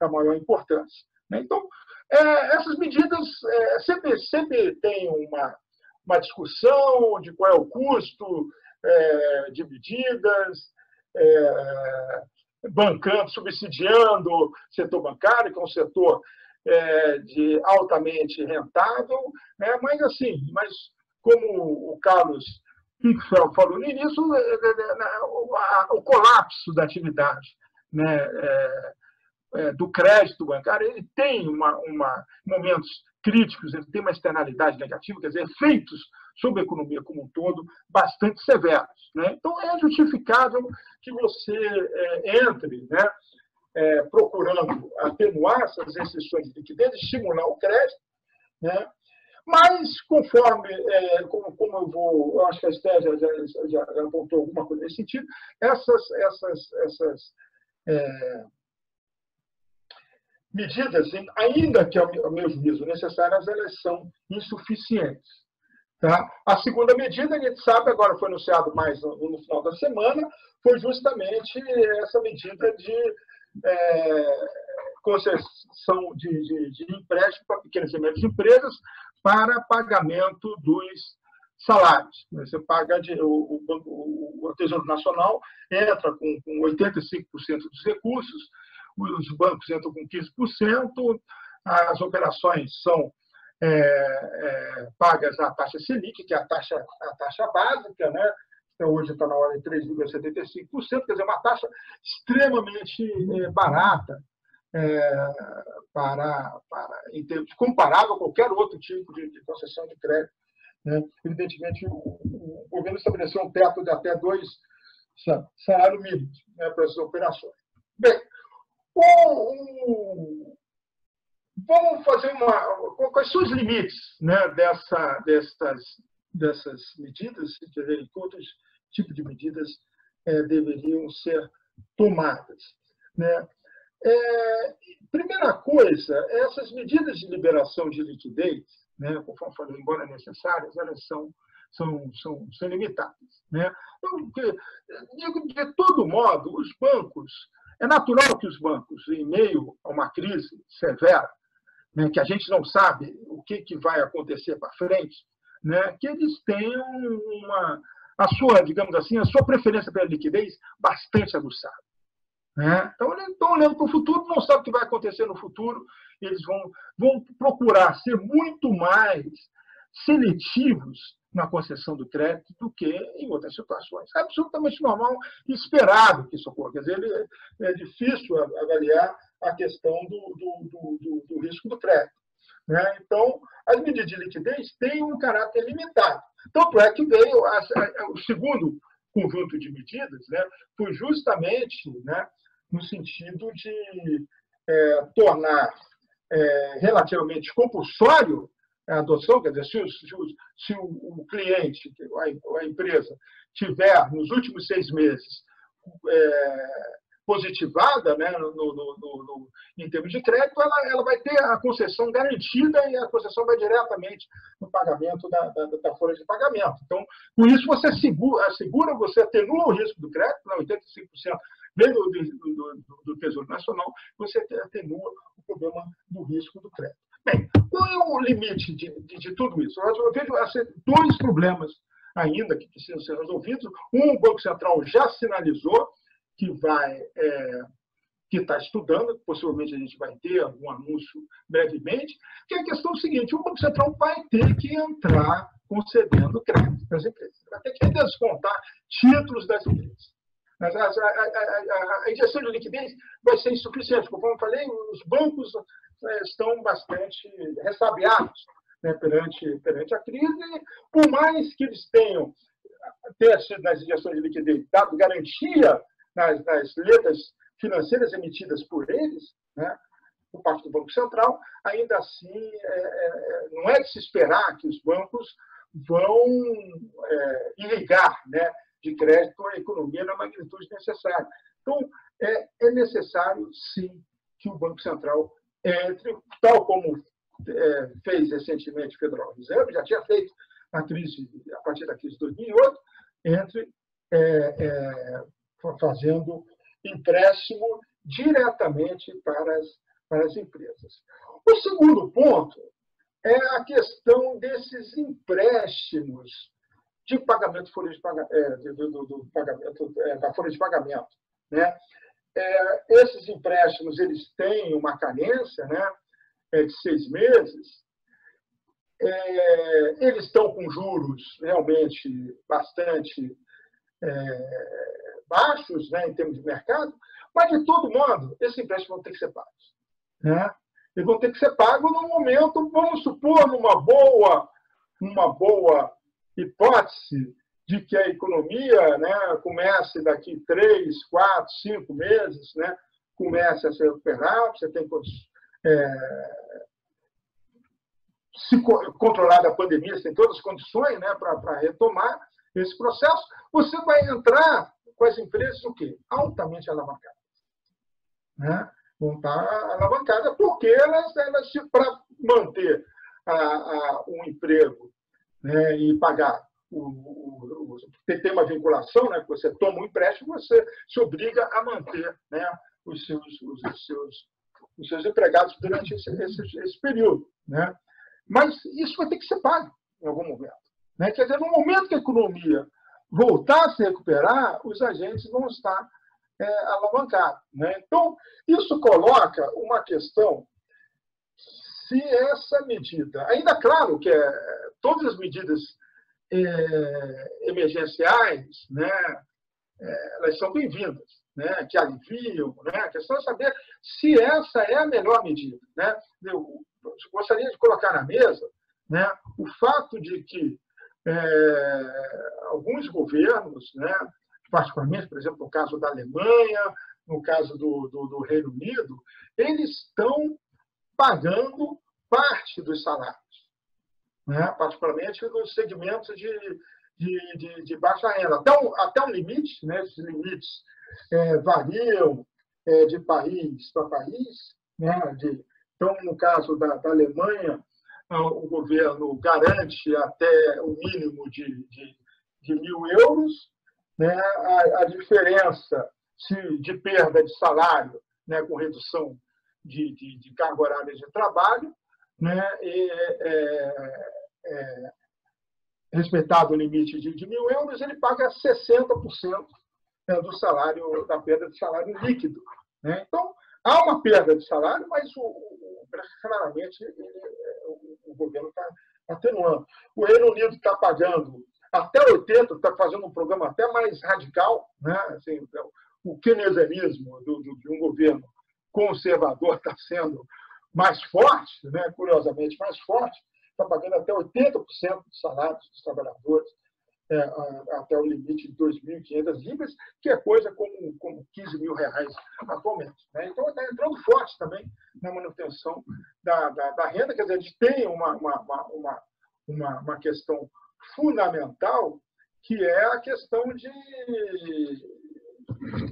maior importância. Né? Então, essas medidas sempre têm uma discussão de qual é o custo de medidas, subsidiando o setor bancário, que é um setor altamente rentável, né? Mas como o Carlos Pinkfeld falou no início, o colapso da atividade, né, do crédito bancário, ele tem momentos críticos, ele tem uma externalidade negativa, quer dizer, efeitos sobre a economia como um todo bastante severos. Né? Então, é justificável que você entre, né, procurando atenuar essas restrições de liquidez, estimular o crédito, né? Mas, conforme, eu acho que a Esther já apontou alguma coisa nesse sentido, essas medidas, ainda que, ao meu juízo, necessárias, elas são insuficientes. Tá? A segunda medida, a gente sabe, agora foi anunciado mais no final da semana, foi justamente essa medida de concessão de empréstimo para pequenas e médias empresas para pagamento dos salários. Você paga, o Tesouro Nacional entra com 85% dos recursos, os bancos entram com 15%, as operações são pagas à taxa Selic, que é a taxa básica, né? Então, hoje está na hora de 3,75%, quer dizer, uma taxa extremamente barata, em termos comparável a qualquer outro tipo de concessão de crédito. Né? Evidentemente, o governo estabeleceu um teto de até 2 salários mínimos, né, para essas operações. Bem, vamos fazer quais são os limites, né, dessas medidas, quer dizer, outros tipos de medidas deveriam ser tomadas. Né? Primeira coisa, essas medidas de liberação de liquidez, né, conforme falei, embora necessárias, elas são limitadas. Né? Então, de todo modo, os bancos, é natural que os bancos, em meio a uma crise severa, né, que a gente não sabe o que vai acontecer para frente, né, que eles tenham a sua preferência pela liquidez bastante aguçada. Né? Então, eles estão olhando para o futuro, não sabem o que vai acontecer no futuro, eles vão procurar ser muito mais seletivos na concessão do crédito do que em outras situações. É absolutamente normal e esperado que isso ocorra. Quer dizer, é difícil avaliar a questão do risco do crédito. Né? Então, as medidas de liquidez têm um caráter limitado. Tanto é que veio o segundo conjunto de medidas, né, foi justamente, né, no sentido de tornar relativamente compulsório a adoção, quer dizer, se o cliente, a empresa, tiver nos últimos 6 meses positivada, né, em termos de crédito, ela vai ter a concessão garantida e a concessão vai diretamente no pagamento da folha de pagamento. Então, com isso, você assegura, você atenua o risco do crédito, 85% vem do Tesouro Nacional, você atenua o problema do risco do crédito. Bem, qual é o limite de tudo isso? Eu vejo 2 problemas ainda que precisam ser resolvidos. O Banco Central já sinalizou que está estudando, possivelmente a gente vai ter algum anúncio brevemente, que é a questão seguinte: o Banco Central vai ter que entrar concedendo crédito para as empresas. Vai ter que descontar títulos das empresas. A injeção de liquidez vai ser insuficiente. Como eu falei, os bancos estão bastante ressabiados, né, perante a crise. Por mais que eles tenham sido nas injeções de liquidez dado garantia nas letras financeiras emitidas por eles, né, por parte do Banco Central, ainda assim não é de se esperar que os bancos vão irrigar, né, de crédito a economia na magnitude necessária. Então, é necessário, sim, que o Banco Central entre, tal como fez recentemente o Federal Reserve, já tinha feito a partir da crise de 2008, entre fazendo empréstimo diretamente para as empresas. O segundo ponto é a questão desses empréstimos de pagamento da folha de pagamento. Né? Esses empréstimos eles têm uma carência, né, de 6 meses. Eles estão com juros realmente bastante baixos, né, em termos de mercado, mas, de todo modo, esses empréstimos vão ter que ser pagos. Né? Eles vão ter que ser pagos no momento, vamos supor, numa boa hipótese de que a economia, né, comece daqui 3, 4, 5 meses, né, comece a se recuperar, você tem se controlar da pandemia, você tem todas as condições, né, para retomar esse processo, você vai entrar com as empresas o quê? Altamente alavancadas. Né? Vão estar alavancadas porque elas para manter um emprego, né, e pagar tem uma vinculação, né, que você toma um empréstimo, você se obriga a manter, né, os os seus empregados durante esse período, né? Mas isso vai ter que ser pago em algum momento, né? Quer dizer, no momento que a economia voltar a se recuperar, os agentes vão estar alavancados, né? Então, isso coloca uma questão, se essa medida, ainda claro que todas as medidas emergenciais, né, elas são bem-vindas, né, que aliviam, né? A questão é saber se essa é a melhor medida, né? Eu gostaria de colocar na mesa, né, o fato de que alguns governos, né, particularmente, por exemplo, no caso da Alemanha, no caso do Reino Unido, eles estão pagando parte dos salários, né, particularmente nos segmentos de baixa renda. Até um limite, né, esses limites variam de país para país, né, então, no caso da Alemanha, o governo garante até o mínimo de 1.000 euros, né? A diferença de perda de salário, né, com redução de carga horária de trabalho, né, respeitado o limite de 1.000 euros, ele paga 60% do salário, da perda de salário líquido, né? Então, há uma perda de salário, mas claramente o governo está atenuando. O Reino Unido está pagando até 80%, está fazendo um programa até mais radical, né? Assim, o keynesianismo de um governo conservador está sendo mais forte, né? Curiosamente mais forte, está pagando até 80% dos salários dos trabalhadores, até o limite de 2.500 libras, que é coisa como 15 mil reais atualmente, né? Então, está entrando forte também na manutenção da renda. Quer dizer, a gente tem uma questão fundamental, que é a questão de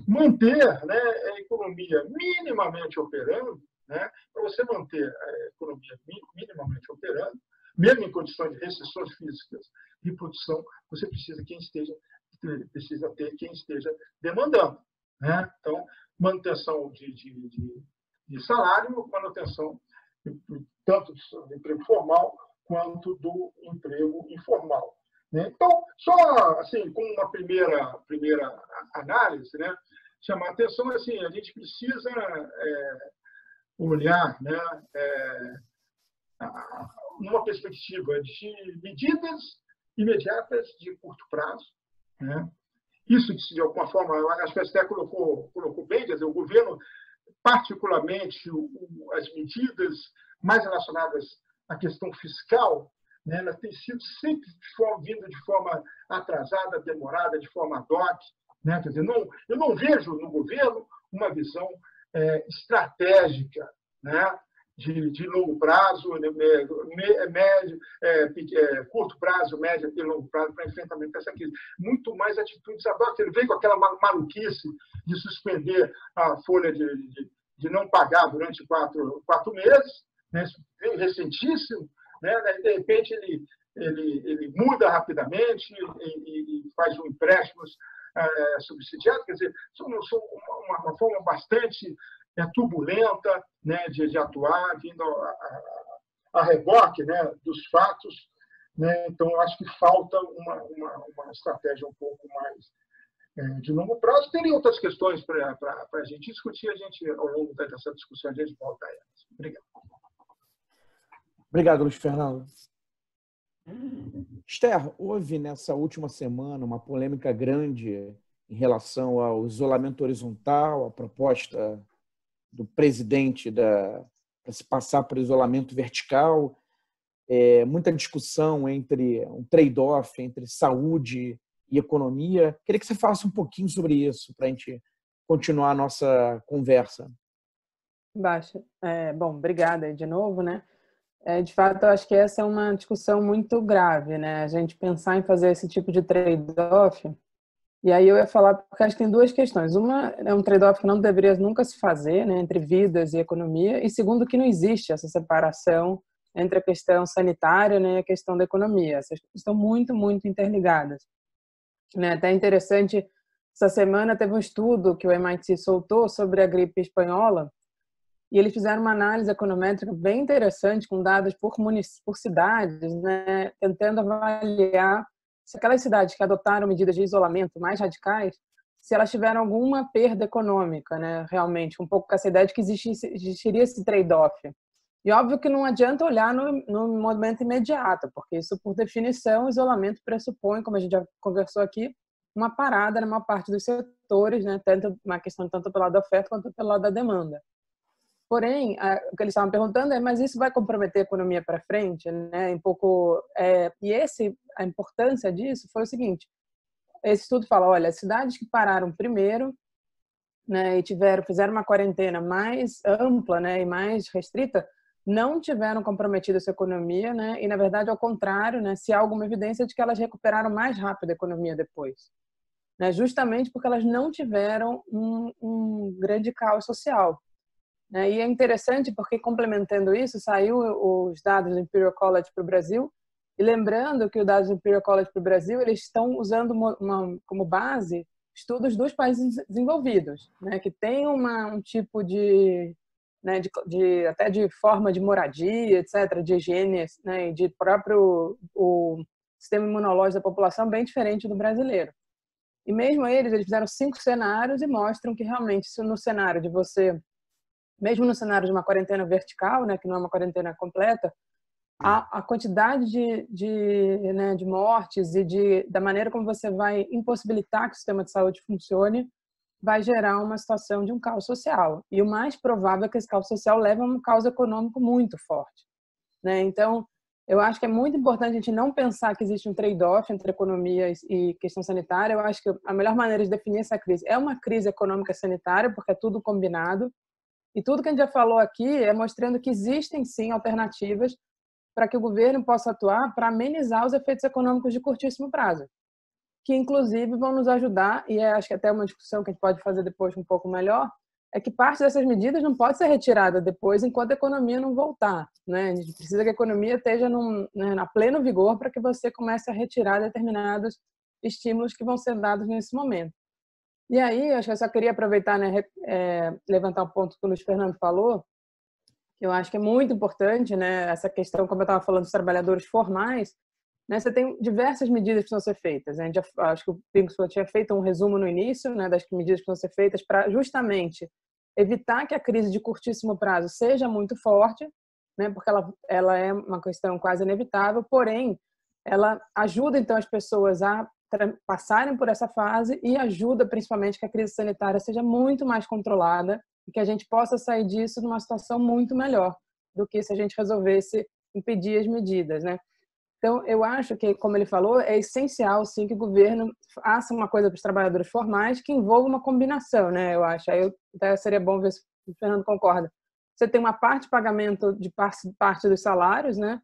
manter, né, a economia minimamente operando, né? Para você manter a economia minimamente operando, mesmo em condições de restrições físicas de produção, você precisa ter quem esteja demandando, né? Então, manutenção de salário, manutenção tanto do emprego formal quanto do emprego informal, né? Então, só assim, como uma primeira análise, né, chamar a atenção, assim, a gente precisa olhar, né, numa perspectiva de medidas imediatas de curto prazo, né? Isso, de alguma forma, acho que a Esther colocou bem, quer dizer, o governo, particularmente as medidas mais relacionadas à questão fiscal, né, elas têm sido sempre vindo de forma atrasada, demorada, de forma ad hoc, né? Quer dizer, eu não vejo no governo uma visão estratégica, né, de longo prazo, médio, curto prazo, médio e longo prazo para enfrentamento dessa crise. Muito mais atitudes ad hoc. Ele veio com aquela maluquice de suspender a folha de não pagar durante quatro meses, né? Veio recentíssimo, né? De repente ele muda rapidamente e faz um empréstimo subsidiado. Quer dizer, uma forma bastante turbulenta, né, de atuar, vindo a reboque, né, dos fatos, né? Então, eu acho que falta uma estratégia um pouco mais de longo prazo. Teria outras questões para a gente discutir, ao longo dessa discussão, a gente volta a elas. Obrigado. Obrigado, Luiz Fernando. Esther, houve nessa última semana uma polêmica grande em relação ao isolamento horizontal, a proposta do presidente para se passar para o isolamento vertical, muita discussão entre um trade-off entre saúde e economia. Queria que você falasse um pouquinho sobre isso, para a gente continuar a nossa conversa. Baixa. Bom, obrigada de novo, né? De fato, eu acho que essa é uma discussão muito grave, né? A gente pensar em fazer esse tipo de trade-off. E aí eu ia falar, porque acho que tem duas questões. Uma é um trade-off que não deveria nunca se fazer, né, entre vidas e economia. E segundo, que não existe essa separação entre a questão sanitária, né, e a questão da economia. Essas coisas estão muito, muito interligadas, né? Até interessante, essa semana teve um estudo que o MIT soltou sobre a gripe espanhola, e eles fizeram uma análise econométrica bem interessante, com dados por cidades, né, tentando avaliar se aquelas cidades que adotaram medidas de isolamento mais radicais, se elas tiveram alguma perda econômica, né, realmente, um pouco com essa ideia de que existiria esse trade-off. E óbvio que não adianta olhar no momento imediato, porque isso, por definição, o isolamento pressupõe, como a gente já conversou aqui, uma parada na maior parte dos setores, né, tanto uma questão tanto pelo lado da oferta quanto pelo lado da demanda. Porém, o que eles estavam perguntando é, mas isso vai comprometer a economia para frente, né? A importância disso foi o seguinte: esse estudo fala, olha, as cidades que pararam primeiro, né, e fizeram uma quarentena mais ampla, né, e mais restrita, não tiveram comprometido a sua economia, né? E na verdade, ao contrário, né, se há alguma evidência de que elas recuperaram mais rápido a economia depois, né? Justamente porque elas não tiveram um grande caos social. E é interessante porque, complementando isso, saiu os dados do Imperial College para o Brasil, e lembrando que os dados do Imperial College para o Brasil, eles estão usando como base estudos dos países desenvolvidos, né, que tem um tipo de, né, até de forma de moradia, etc., de higiene, né, e de próprio o sistema imunológico da população bem diferente do brasileiro. E mesmo eles fizeram 5 cenários e mostram que realmente, se no cenário de você, mesmo no cenário de uma quarentena vertical, né, que não é uma quarentena completa, a quantidade de mortes e da maneira como você vai impossibilitar que o sistema de saúde funcione vai gerar uma situação de um caos social. E o mais provável é que esse caos social leve a um caos econômico muito forte, né? Então, eu acho que é muito importante a gente não pensar que existe um trade-off entre economia e questão sanitária. Eu acho que a melhor maneira de definir essa crise é uma crise econômica sanitária, porque é tudo combinado. E tudo que a gente já falou aqui é mostrando que existem, sim, alternativas para que o governo possa atuar para amenizar os efeitos econômicos de curtíssimo prazo, que, inclusive, vão nos ajudar, e acho que até uma discussão que a gente pode fazer depois um pouco melhor, é que parte dessas medidas não pode ser retirada depois enquanto a economia não voltar, né? A gente precisa que a economia esteja na pleno vigor para que você comece a retirar determinados estímulos que vão ser dados nesse momento. E aí, acho que eu só queria aproveitar, né, levantar um ponto que o Luiz Fernando falou, que eu acho que é muito importante, né, essa questão, como eu estava falando, dos trabalhadores formais, né, você tem diversas medidas que precisam ser feitas. A gente acho que o Pinkson tinha feito um resumo no início, né, das medidas que precisam ser feitas para justamente evitar que a crise de curtíssimo prazo seja muito forte, né, porque ela é uma questão quase inevitável, porém, ela ajuda, então, as pessoas a passarem por essa fase e ajuda, principalmente, que a crise sanitária seja muito mais controlada e que a gente possa sair disso numa situação muito melhor do que se a gente resolvesse impedir as medidas, né? Então, eu acho que, como ele falou, é essencial, sim, que o governo faça uma coisa para os trabalhadores formais que envolva uma combinação, né? Eu acho. Aí até seria bom ver se o Fernando concorda. Você tem uma parte de pagamento de parte dos salários, né?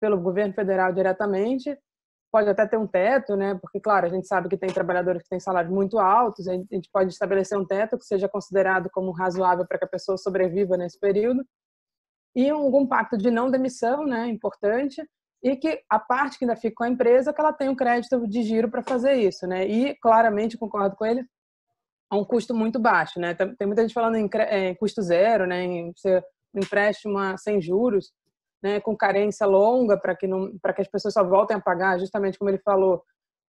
Pelo governo federal diretamente. Pode até ter um teto, né? Porque, claro, a gente sabe que tem trabalhadores que têm salários muito altos, a gente pode estabelecer um teto que seja considerado como razoável para que a pessoa sobreviva nesse período. E algum pacto de não demissão, né? Importante. E que a parte que ainda fica com a empresa, que ela tem um crédito de giro para fazer isso, né? E, claramente, concordo com ele, a um custo muito baixo, né? Tem muita gente falando em custo zero, né? Em ser um empréstimo sem juros, né? Com carência longa para que as pessoas só voltem a pagar, justamente como ele falou,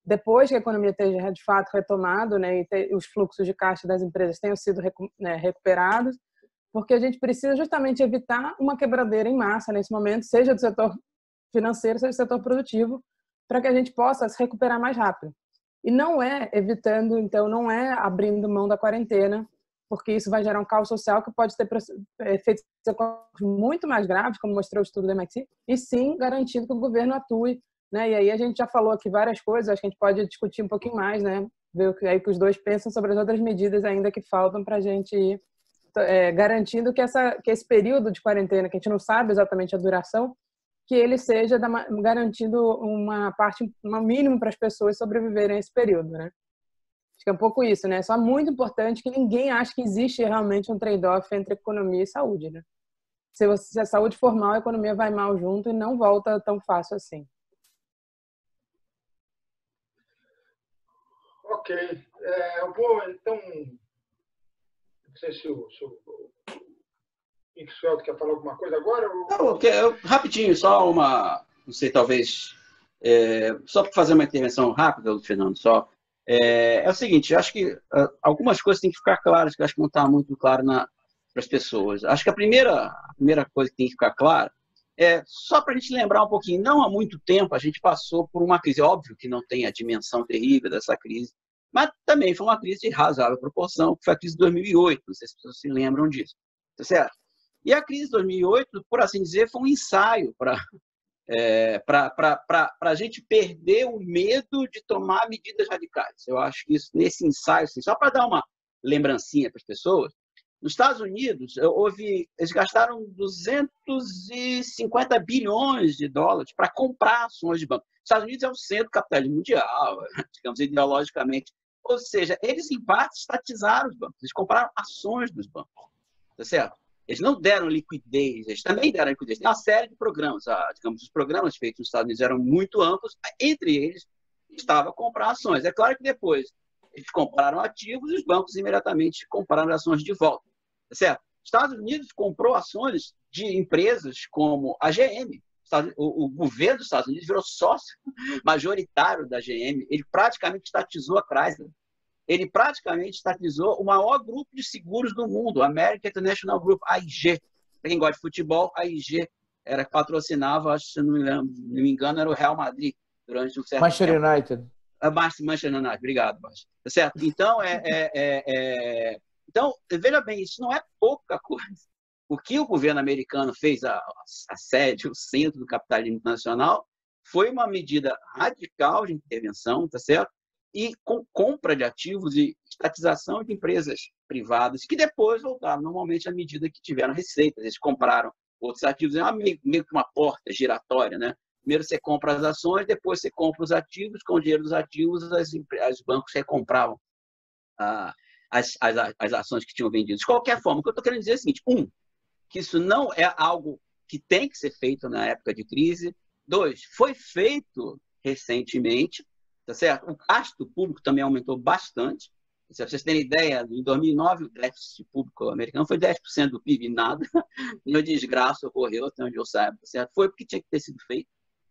depois que a economia esteja de fato retomado, né? E os fluxos de caixa das empresas tenham sido, né, recuperados, porque a gente precisa justamente evitar uma quebradeira em massa nesse momento, seja do setor financeiro, seja do setor produtivo, para que a gente possa se recuperar mais rápido. E não é evitando, então, não é abrindo mão da quarentena, porque isso vai gerar um caos social que pode ter efeitos econômicos muito mais graves, como mostrou o estudo do MIT, e sim garantindo que o governo atue, né? E aí a gente já falou aqui várias coisas, acho que a gente pode discutir um pouquinho mais, né? Ver o que aí que os dois pensam sobre as outras medidas ainda que faltam para a gente ir garantindo que esse período de quarentena, que a gente não sabe exatamente a duração, que ele seja garantindo um mínimo para as pessoas sobreviverem a esse período, né? Acho que é um pouco isso, né? É só muito importante que ninguém ache que existe realmente um trade-off entre economia e saúde, né? Se a saúde for mal, a economia vai mal junto e não volta tão fácil assim. Ok. Eu vou, então, não sei se o Ixuel, quer falar alguma coisa agora? Não, rapidinho, só uma, não sei, talvez, só para fazer uma intervenção rápida, Fernando, só. É o seguinte, acho que algumas coisas têm que ficar claras, que eu acho que não está muito claro para as pessoas. Acho que a primeira coisa que tem que ficar clara é só para a gente lembrar um pouquinho, não há muito tempo a gente passou por uma crise, óbvio que não tem a dimensão terrível dessa crise, mas também foi uma crise de razoável proporção, que foi a crise de 2008, não sei se as pessoas se lembram disso, tá certo? E a crise de 2008, por assim dizer, foi um ensaio para a gente perder o medo de tomar medidas radicais. Eu acho que isso, nesse ensaio, assim, só para dar uma lembrancinha para as pessoas, nos Estados Unidos, eles gastaram 250 bilhões de dólares para comprar ações de banco. Os Estados Unidos é o centro do capitalismo mundial, digamos, ideologicamente. Ou seja, eles, em parte, estatizaram os bancos. Eles compraram ações dos bancos. Tá certo? Eles não deram liquidez, eles também deram liquidez. Tem uma série de programas. Digamos, os programas feitos nos Estados Unidos eram muito amplos. Entre eles, estava comprar ações. É claro que depois eles compraram ativos e os bancos imediatamente compraram ações de volta. Tá certo? Estados Unidos comprou ações de empresas como a GM. O governo dos Estados Unidos virou sócio majoritário da GM. Ele praticamente estatizou a Chrysler. Ele praticamente estatizou o maior grupo de seguros do mundo, a American International Group, AIG. Para quem gosta de futebol, a AIG patrocinava, acho que se não me engano, era o Real Madrid durante um certo Manchester tempo. United. Manchester United, obrigado, Basti. Tá certo? Então, então, veja bem, isso não é pouca coisa. O que o governo americano fez, a sede, o centro do capitalismo internacional, foi uma medida radical de intervenção, tá certo? E com compra de ativos e estatização de empresas privadas, que depois voltaram normalmente à medida que tiveram receitas. Eles compraram outros ativos, é meio que uma porta giratória, né? Primeiro você compra as ações, depois você compra os ativos, com o dinheiro dos ativos, os bancos recompravam as ações que tinham vendido. De qualquer forma, o que eu estou querendo dizer é o seguinte: que isso não é algo que tem que ser feito na época de crise. 2, foi feito recentemente, tá certo? O gasto público também aumentou bastante. Se vocês terem ideia, em 2009 o déficit público americano foi 10% do PIB, nada. Uma desgraça ocorreu, até onde eu saiba, tá certo? Foi porque tinha que ter sido feito.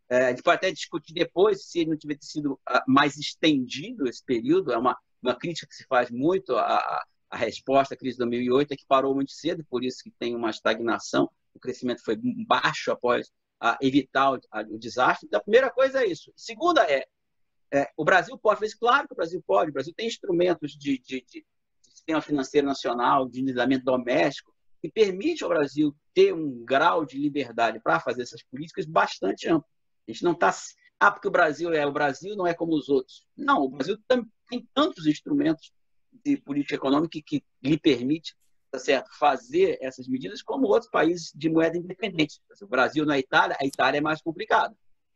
A gente pode até discutir depois se não tivesse sido mais estendido esse período. É uma crítica que se faz muito à resposta à crise de 2008, é que parou muito cedo, por isso que tem uma estagnação. O crescimento foi baixo após evitar o desastre. Então, a primeira coisa é isso. A segunda o Brasil pode, claro que o Brasil pode, o Brasil tem instrumentos de sistema financeiro nacional, de endividamento doméstico, que permite ao Brasil ter um grau de liberdade para fazer essas políticas bastante amplo. A gente não está... porque o Brasil não é como os outros. Não, o Brasil tem tantos instrumentos de política econômica que lhe permite, tá certo, fazer essas medidas como outros países de moeda independente. O Brasil na Itália, a Itália é mais complicada.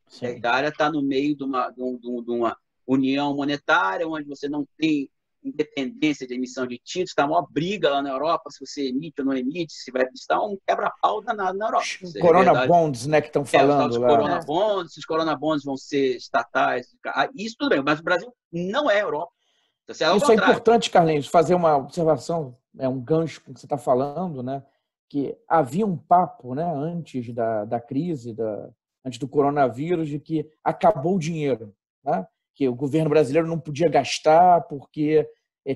Sim. A Itália está no meio de uma união monetária, onde você não tem independência de emissão de títulos, está uma briga lá na Europa, se você emite ou não emite, se vai estar um quebra-pau danado na Europa. Corona Bonds, né, que estão falando lá. Corona Bonds, os Corona Bonds vão ser estatais, isso tudo bem, mas o Brasil não é Europa. Então, isso é importante, Carlinhos, fazer uma observação, um gancho que você está falando, né, que havia um papo, né, antes da crise, antes do coronavírus, de que acabou o dinheiro, né? Que o governo brasileiro não podia gastar porque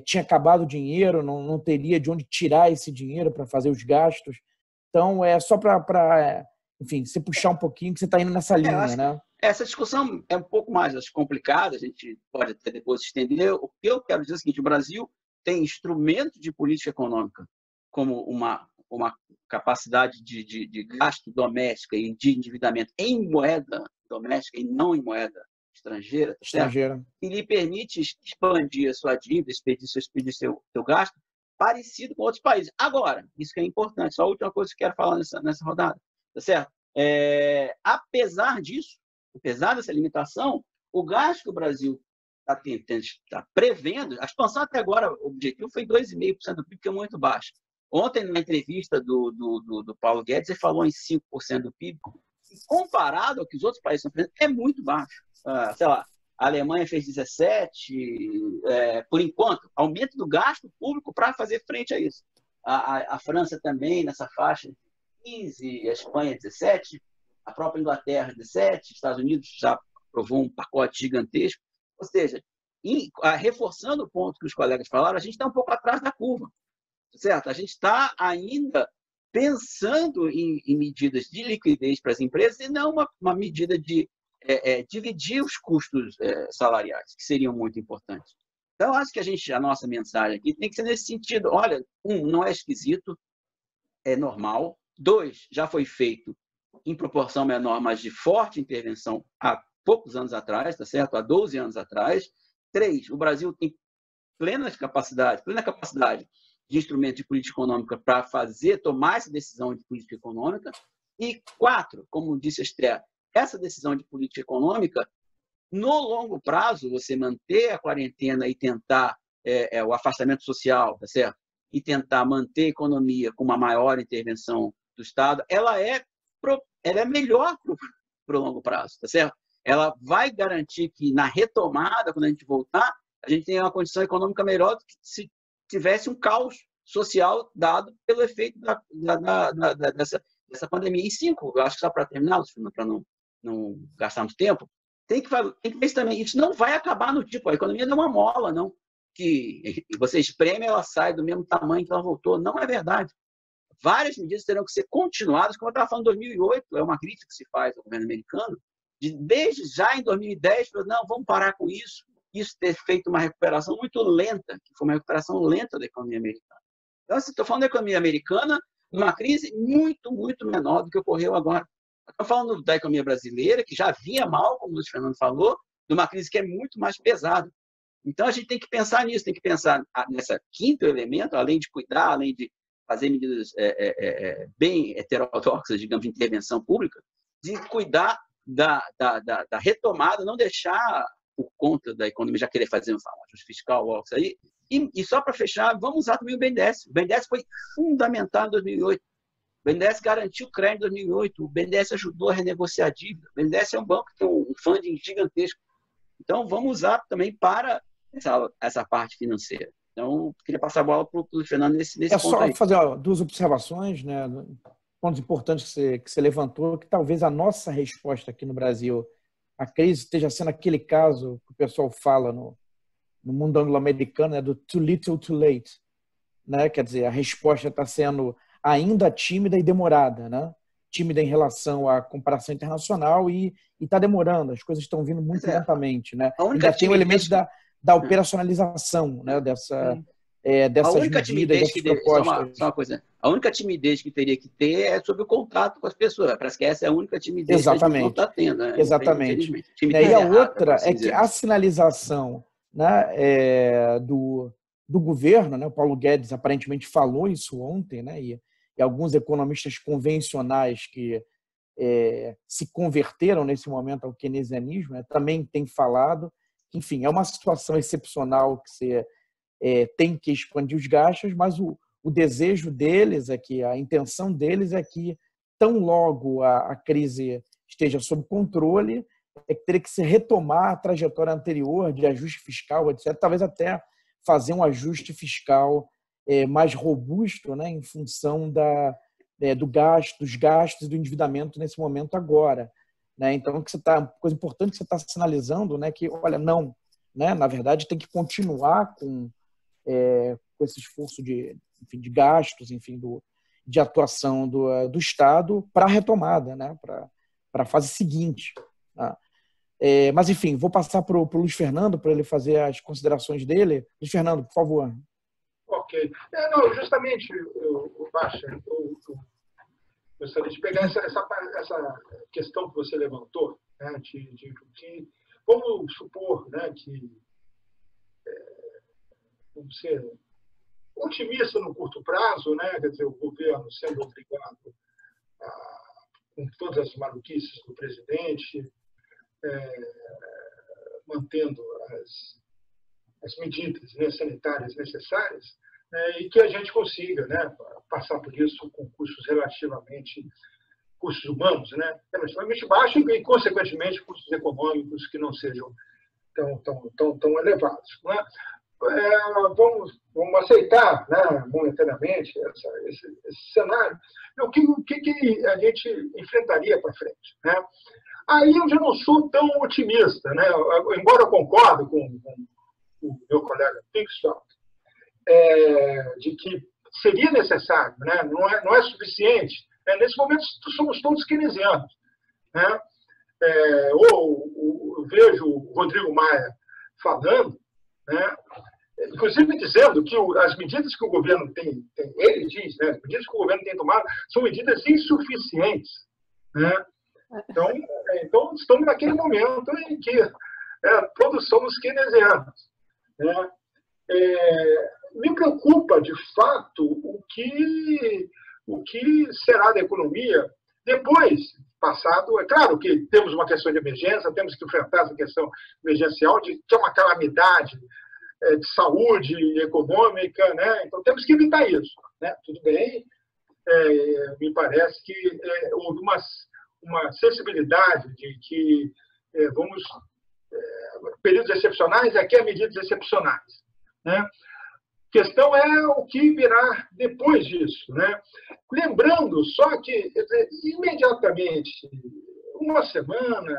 tinha acabado o dinheiro, não teria de onde tirar esse dinheiro para fazer os gastos. Então, só para, enfim, você puxar um pouquinho, que você está indo nessa linha, né? Essa discussão é um pouco mais complicada, a gente pode até depois estender. O que eu quero dizer é o seguinte: o Brasil tem instrumento de política econômica como uma capacidade de gasto doméstica e de endividamento em moeda doméstica e não em moeda estrangeira, que lhe permite expandir a sua dívida, expedir seu gasto, parecido com outros países. Agora, isso que é importante, só a última coisa que eu quero falar nessa rodada, tá certo? Apesar disso, apesar dessa limitação, o gasto que o Brasil está prevendo, a expansão até agora, o objetivo foi 2,5% do PIB, que é muito baixo. Ontem, na entrevista do Paulo Guedes, ele falou em 5% do PIB. Comparado ao que os outros países estão fazendo, é muito baixo. Sei lá, a Alemanha fez 17%, por enquanto, aumento do gasto público para fazer frente a isso. A França também, nessa faixa, 15, a Espanha 17, a própria Inglaterra 17, Estados Unidos já aprovou um pacote gigantesco. Ou seja, reforçando o ponto que os colegas falaram, a gente está um pouco atrás da curva, certo? A gente está ainda pensando em medidas de liquidez para as empresas e não uma medida de dividir os custos salariais, que seriam muito importantes. Então, acho que a nossa mensagem aqui tem que ser nesse sentido. Olha, não é esquisito, é normal. 2, já foi feito em proporção menor, mas de forte intervenção há poucos anos atrás, tá certo? Há 12 anos atrás. 3, o Brasil tem plena capacidade de instrumento de política econômica para tomar essa decisão de política econômica. E 4, como disse a Esther, essa decisão de política econômica, no longo prazo, você manter a quarentena e tentar o afastamento social, tá certo? E tentar manter a economia com uma maior intervenção do Estado, ela é melhor para o longo prazo, tá certo? Ela vai garantir que, na retomada, quando a gente voltar, a gente tenha uma condição econômica melhor do que se tivesse um caos social dado pelo efeito dessa pandemia. Em 5, eu acho que só para terminar, para não gastar muito tempo, tem que ver isso também. Isso não vai acabar no tipo, a economia não é uma mola, não, que você espreme e ela sai do mesmo tamanho que ela voltou. Não é verdade. Várias medidas terão que ser continuadas, como eu estava falando em 2008, é uma crítica que se faz ao governo americano, desde já em 2010, não, vamos parar com isso ter feito uma recuperação muito lenta, que foi uma recuperação lenta da economia americana. Então, estou falando da economia americana, uma crise muito, muito menor do que ocorreu agora. Estou falando da economia brasileira, que já vinha mal, como o Luiz Fernando falou, de uma crise que é muito mais pesada. Então, a gente tem que pensar nisso, tem que pensar nesse quinto elemento, além de cuidar, além de fazer medidas bem heterodoxas, digamos, de intervenção pública, de cuidar da retomada, não deixar por conta da economia já querer fazer um ajuste fiscal, isso aí. E só para fechar, vamos usar também o BNDES. O BNDES foi fundamental em 2008. O BNDES garantiu crédito em 2008. O BNDES ajudou a renegociar a dívida. O BNDES é um banco que tem um funding gigantesco. Então, vamos usar também para essa parte financeira. Então, queria passar a bola para o Fernando nesse ponto só aí. fazer duas observações, né? Pontos importantes que você levantou, que talvez a nossa resposta aqui no Brasil à crise esteja sendo aquele caso que o pessoal fala no mundo anglo-americano, né, do too little, too late. Né? Quer dizer, a resposta está sendo ainda tímida e demorada, né? Tímida em relação à comparação internacional e está demorando, as coisas estão vindo muito lentamente. Né? Ainda tem o elemento da operacionalização, né? dessas medidas, dessas propostas. Só uma coisa. A única timidez que teria que ter é sobre o contato com as pessoas. Parece que essa é a única timidez que a gente não está tendo. Né? Exatamente. E a outra é que a sinalização, né, do governo, né, o Paulo Guedes aparentemente falou isso ontem, né, e alguns economistas convencionais que se converteram nesse momento ao keynesianismo, né, também têm falado que, enfim, é uma situação excepcional que você tem que expandir os gastos, mas o desejo deles é que, a intenção deles é que, tão logo a crise esteja sob controle, que teria que se retomar a trajetória anterior de ajuste fiscal, etc., talvez até fazer um ajuste fiscal mais robusto, né, em função dos gastos e do endividamento nesse momento agora. Né? Então, coisa importante que você está sinalizando, né, que, olha, não, né, na verdade, tem que continuar com esse esforço de gastos, enfim, de atuação do Estado para a retomada, né, para a fase seguinte. Tá? Mas, enfim, vou passar para o Luiz Fernando para ele fazer as considerações dele. Luiz Fernando, por favor. Ok. Não, justamente, Baixa, eu gostaria de pegar essa questão que você levantou, né, de vamos supor, né, que vamos ser otimista no curto prazo, né, quer dizer, o governo sendo obrigado com todas as maluquices do presidente, mantendo as medidas, né, sanitárias necessárias, e que a gente consiga, né, passar por isso com custos humanos, né, relativamente baixos e, consequentemente, custos econômicos que não sejam tão elevados. Não é? vamos aceitar, né, momentaneamente esse cenário, o que a gente enfrentaria para frente, né? Aí eu já não sou tão otimista, né? Embora eu concordo com o meu colega Pinkstone, de que seria necessário, né? Não é suficiente. Nesse momento, somos todos keynesianos, né? Eu vejo o Rodrigo Maia falando, né? Inclusive dizendo que as medidas que o governo tem, ele diz, né? As medidas que o governo tem tomado são medidas insuficientes, né? Então estamos naquele momento em que todos somos keynesianos, né? Me preocupa, de fato, o que será da economia depois, passado. É claro que temos uma questão de emergência, temos que enfrentar essa questão emergencial, que é uma calamidade de saúde econômica, né? Então temos que evitar isso, né? Tudo bem, me parece que houve uma sensibilidade de que períodos excepcionais aqui há medidas excepcionais, né? A questão é o que virá depois disso, né? Lembrando só que imediatamente, uma semana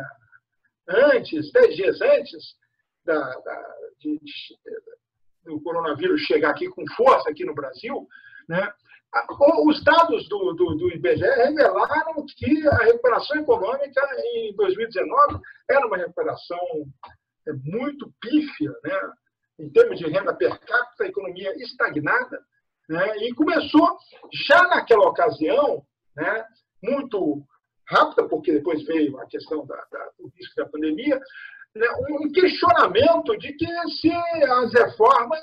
antes, 10 dias antes do coronavírus chegar aqui com força aqui no Brasil, né? Os dados do IBGE revelaram que a recuperação econômica em 2019 era uma recuperação muito pífia, né? Em termos de renda per capita, a economia estagnada, né? E começou, já naquela ocasião, né, muito rápida, porque depois veio a questão do risco da pandemia, né, um questionamento de que se as reformas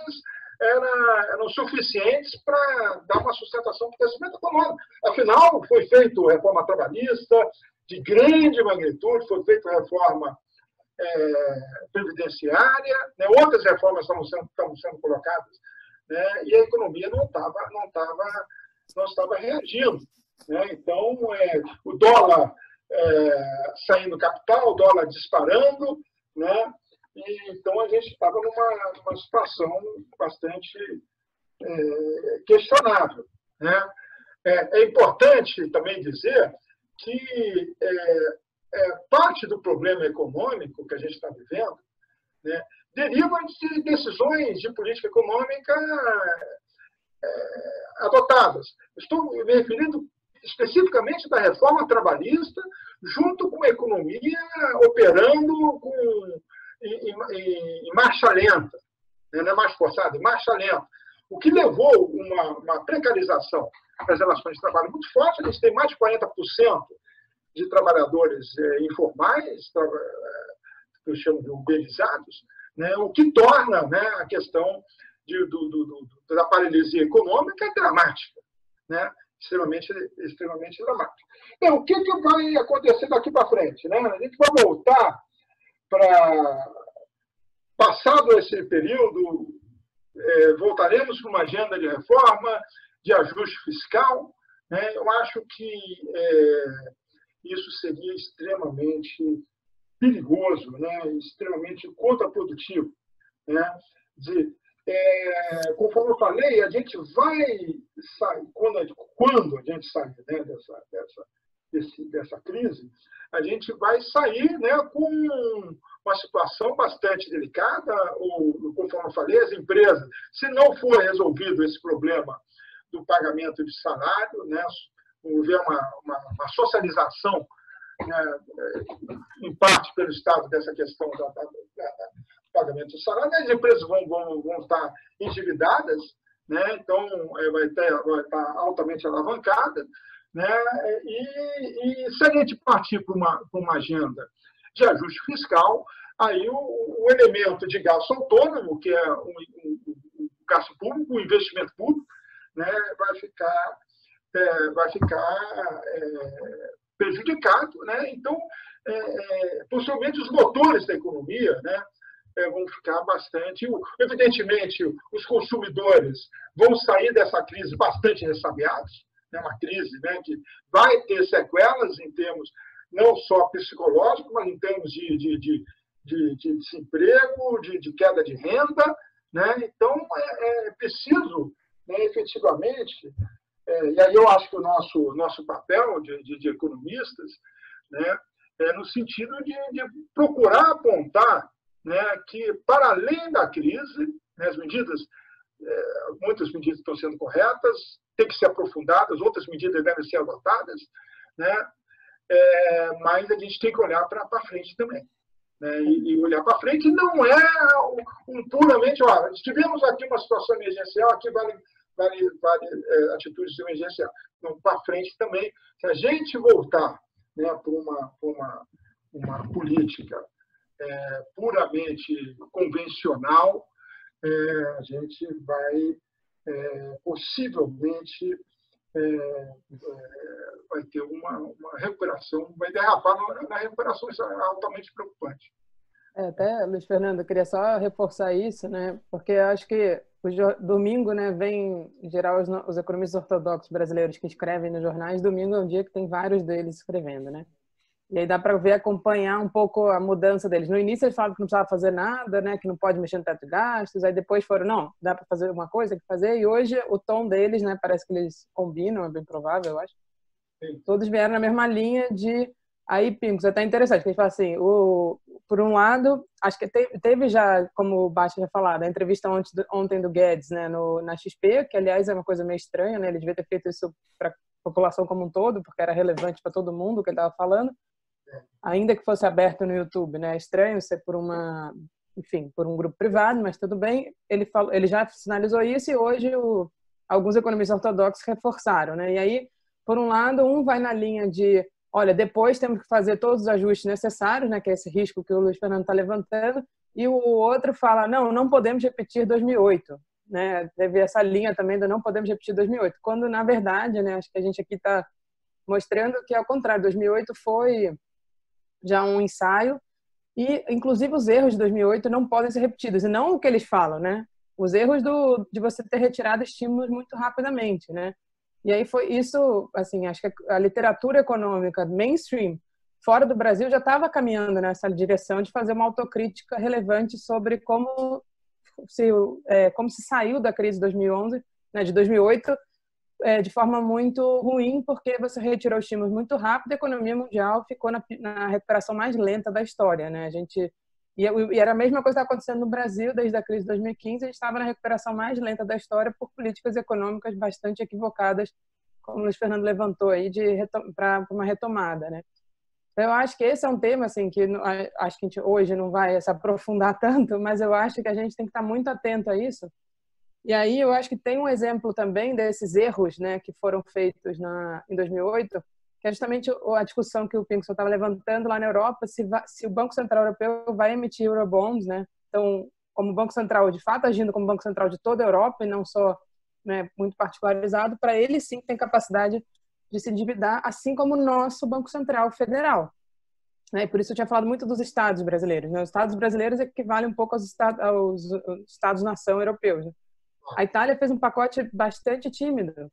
eram suficientes para dar uma sustentação para o crescimento econômico. Afinal, foi feita reforma trabalhista de grande magnitude, foi feita reforma previdenciária, né? Outras reformas estavam sendo colocadas, né? E a economia não estava reagindo, né? Então, o dólar saindo capital, o dólar disparando, né? E, então, a gente estava numa situação bastante questionável, né? É importante também dizer que parte do problema econômico que a gente está vivendo, né, deriva de decisões de política econômica adotadas. Estou me referindo especificamente da reforma trabalhista, junto com a economia operando em marcha lenta, né, não é mais forçada, em marcha lenta. O que levou uma precarização das relações de trabalho muito forte. A gente tem mais de 40% de trabalhadores informais, que eu chamo de uberizados, né, o que torna, né, a questão da paralisia econômica dramática, né, extremamente dramática. Então, o que vai acontecer daqui para frente? Né? A gente vai voltar para, passado esse período, voltaremos para uma agenda de reforma, de ajuste fiscal, né? Eu acho que isso seria extremamente perigoso, né? Extremamente contraprodutivo, né? Conforme eu falei, a gente vai sair, quando a gente sair, né, dessa crise, a gente vai sair, né, com uma situação bastante delicada, ou, conforme eu falei, as empresas, se não for resolvido esse problema do pagamento de salário, né, houver uma socialização, né, em parte pelo Estado, dessa questão do pagamento do salário, as empresas vão estar endividadas, né, então vai estar altamente alavancada, né, e se a gente partir para uma agenda de ajuste fiscal, aí o elemento de gasto autônomo, que é o gasto público, o investimento público, né, vai ficar prejudicado, né? Então, possivelmente os motores da economia, né, vão ficar bastante. Evidentemente, os consumidores vão sair dessa crise bastante ressabiados, né, uma crise, né, que vai ter sequelas em termos não só psicológicos, mas em termos de desemprego, de queda de renda, né? Então, é preciso, né, efetivamente, e aí eu acho que o nosso papel de economistas, né, é no sentido de procurar apontar, né, que, para além da crise, né, as medidas, muitas medidas estão sendo corretas, têm que ser aprofundadas, outras medidas devem ser adotadas, né, mas a gente tem que olhar para frente também. Né, e olhar para frente não é puramente, tivemos aqui uma situação emergencial, aqui vale atitudes emergenciais. Então, para frente também, se a gente voltar, né, para uma política puramente convencional, a gente vai possivelmente vai ter uma recuperação, vai derrapar na recuperação, isso é altamente preocupante. Até, Luiz Fernando, eu queria só reforçar isso, né? Porque eu acho que domingo, né, vem, em geral, os economistas ortodoxos brasileiros que escrevem nos jornais, domingo é um dia que tem vários deles escrevendo, né? E aí dá para ver, acompanhar um pouco a mudança deles. No início eles falavam que não precisava fazer nada, né, que não pode mexer no teto de gastos, aí depois foram, não, dá para fazer uma coisa, tem que fazer, e hoje o tom deles, né, parece que eles combinam, é bem provável, eu acho. Sim. Todos vieram na mesma linha de... Aí, Pincos, é até interessante, porque a gente fala assim, por um lado, acho que teve já, como o Basti já falou, a entrevista ontem do Guedes, né, na XP, que aliás é uma coisa meio estranha, né, ele devia ter feito isso para a população como um todo, porque era relevante para todo mundo o que ele estava falando, ainda que fosse aberto no YouTube, né, é estranho ser por por um grupo privado, mas tudo bem, ele já sinalizou isso e hoje alguns economistas ortodoxos reforçaram, né, e aí, por um lado, um vai na linha de olha, depois temos que fazer todos os ajustes necessários, né, que é esse risco que o Luiz Fernando está levantando, e o outro fala, não podemos repetir 2008. Né? Teve essa linha também do não podemos repetir 2008, quando, na verdade, né, acho que a gente aqui está mostrando que, ao contrário, 2008 foi já um ensaio, e, inclusive, os erros de 2008 não podem ser repetidos, e não o que eles falam, né? Os erros de você ter retirado estímulos muito rapidamente, né? E aí foi isso, assim, acho que a literatura econômica mainstream fora do Brasil já estava caminhando nessa direção de fazer uma autocrítica relevante sobre como se saiu da crise de 2011, né, de 2008, de forma muito ruim, porque você retirou estímulos muito rápido, a economia mundial ficou na recuperação mais lenta da história, né? E era a mesma coisa que estava acontecendo no Brasil desde a crise de 2015, a gente estava na recuperação mais lenta da história por políticas econômicas bastante equivocadas, como o Luiz Fernando levantou aí, para uma retomada, né? Então, eu acho que esse é um tema assim, que acho que a gente hoje não vai se aprofundar tanto, mas eu acho que a gente tem que estar muito atento a isso. E aí eu acho que tem um exemplo também desses erros, né, que foram feitos em 2008, que é justamente a discussão que o Pincos estava levantando lá na Europa, se o Banco Central Europeu vai emitir Eurobonds, né? Então, como o Banco Central, de fato, agindo como Banco Central de toda a Europa, e não só, né, muito particularizado, para ele sim tem capacidade de se endividar, assim como o nosso Banco Central Federal. Né? E por isso eu tinha falado muito dos Estados brasileiros. Né? Os Estados brasileiros equivalem um pouco aos Estados-nação europeus. Né? A Itália fez um pacote bastante tímido,